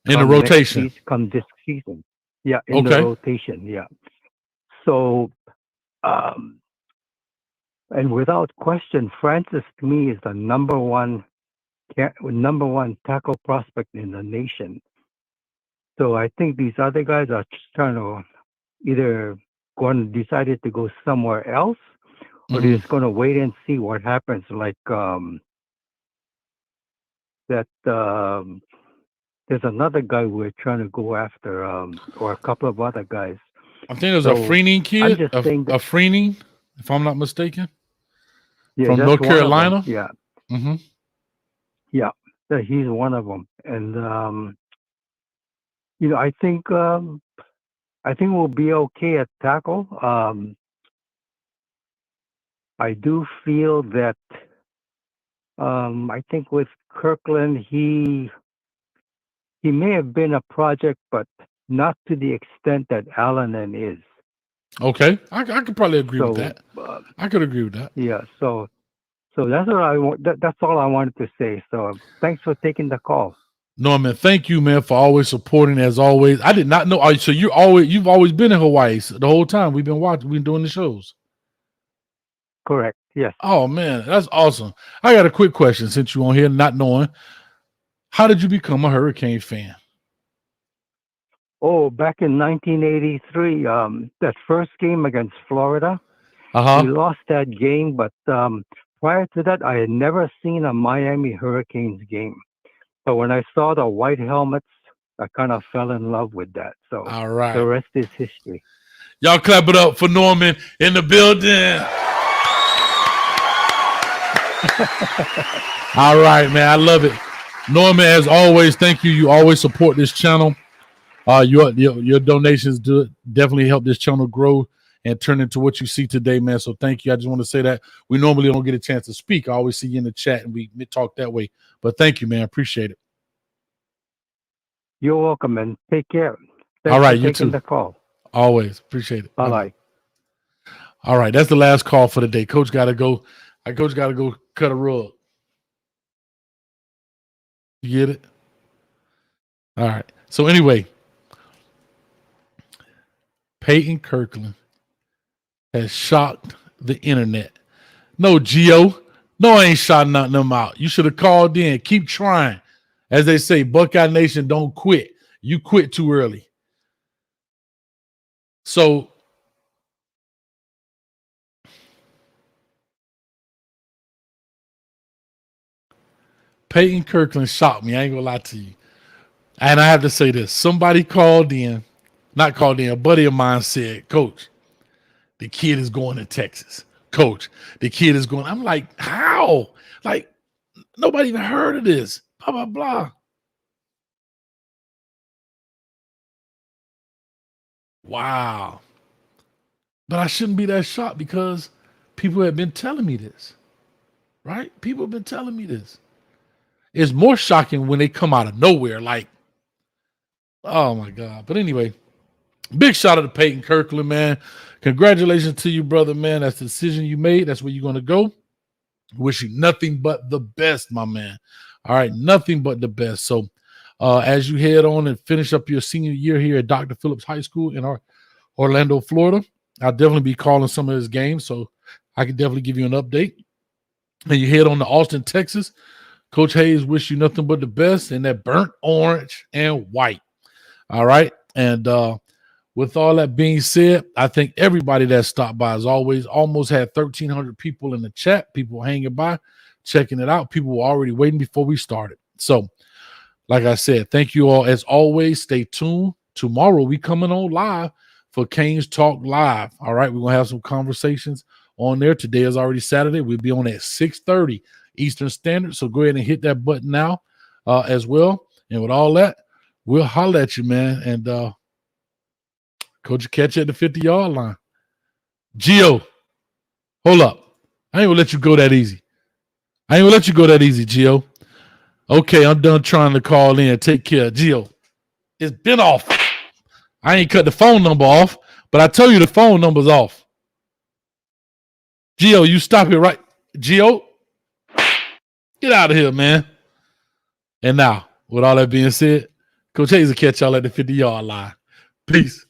In the come next rotation. season, come this season. Yeah, in the Okay. rotation. Yeah. So, and without question, Francis to me is the number one tackle prospect in the nation. So I think these other guys are just trying to either decided to go somewhere else, or they're Mhm. just going to wait and see what happens. Like that, there's another guy we're trying to go after, or a couple of other guys. I think there's a So Freening I'm kid, just saying a that, Freening, if I'm not mistaken, yeah, from that's North one of them. Carolina. Yeah, Mm-hmm. yeah, that he's one of them. And I think we'll be okay at tackle. I do feel that I think with Kirkland, he may have been a project, but not to the extent that Allanen is. Okay, I could probably agree with So that. I could agree with that. yeah, so that's what I want. That's all I wanted to say. So thanks for taking the call. Norman, thank you, man, for always supporting. As always, I did not know. So you've always been in Hawaii the whole time. We've been doing the shows. Correct. Yes. Oh man, that's awesome. I got a quick question since you on here, not knowing. How did you become a Hurricane fan? Oh, back in 1983, that first game against Florida, Uh-huh. we lost that game. But prior to that, I had never seen a Miami Hurricanes game. But when I saw the white helmets, I kind of fell in love with that. So All right. the rest is history. Y'all clap it up for Norman in the building. All right, man. I love it. Norman, as always, thank you. You always support this channel. Your donations definitely help this channel grow and turn into what you see today, man. So thank you. I just want to say that we normally don't get a chance to speak. I always see you in the chat and we talk that way. But thank you, man. Appreciate it. You're welcome, and take care. Thanks All right, for you taking too. the call. Always appreciate it. Bye-bye. All right, that's the last call for the day. Coach got to go. Coach got to go cut a rug. You get it? All right. So anyway, Peyton Kirkland has shocked the internet. No, Gio. No, I ain't shouting nothing them out. You should have called in. Keep trying. As they say, Buckeye Nation, don't quit. You quit too early. So Peyton Kirkland shocked me. I ain't gonna lie to you. And I have to say this. Somebody called in, not called in, a buddy of mine said, Coach, the kid is going to Texas. Coach, the kid is going. I'm like, how? Like, nobody even heard of this. Blah, blah, blah. Wow. But I shouldn't be that shocked because people have been telling me this, right? People have been telling me this. It's more shocking when they come out of nowhere, like, oh my God. But anyway, big shout out to Peyton Kirkland, man. Congratulations to you, brother, man. That's the decision you made. That's where you're going to go. Wish you nothing but the best, my man. All right, nothing but the best. So as you head on and finish up your senior year here at Dr. Phillips High School in Orlando, Florida, I'll definitely be calling some of his games, so I can definitely give you an update. And you head on to Austin, Texas. Coach Hayes wish you nothing but the best in that burnt orange and white. All right. And with all that being said, I think everybody that stopped by, as always, almost had 1,300 people in the chat, people hanging by, checking it out. People were already waiting before we started. So, like I said, thank you all. As always, stay tuned. Tomorrow, we coming on live for Canes Talk Live. All right. We're going to have some conversations on there. Today is already Saturday. We'll be on at 6:30 Eastern Standard. So go ahead and hit that button now as well. And with all that, we'll holler at you, man. And Coach will catch you at the 50-yard line. Gio, hold up. I ain't gonna let you go that easy. Gio. Okay, I'm done trying to call in. Take care. Gio, it's been off. I ain't cut the phone number off, But I tell you the phone number's off. Gio, you stop it right. Gio, get out of here, man. And now, with all that being said, Coach Hayes will catch y'all at the 50-yard line. Peace.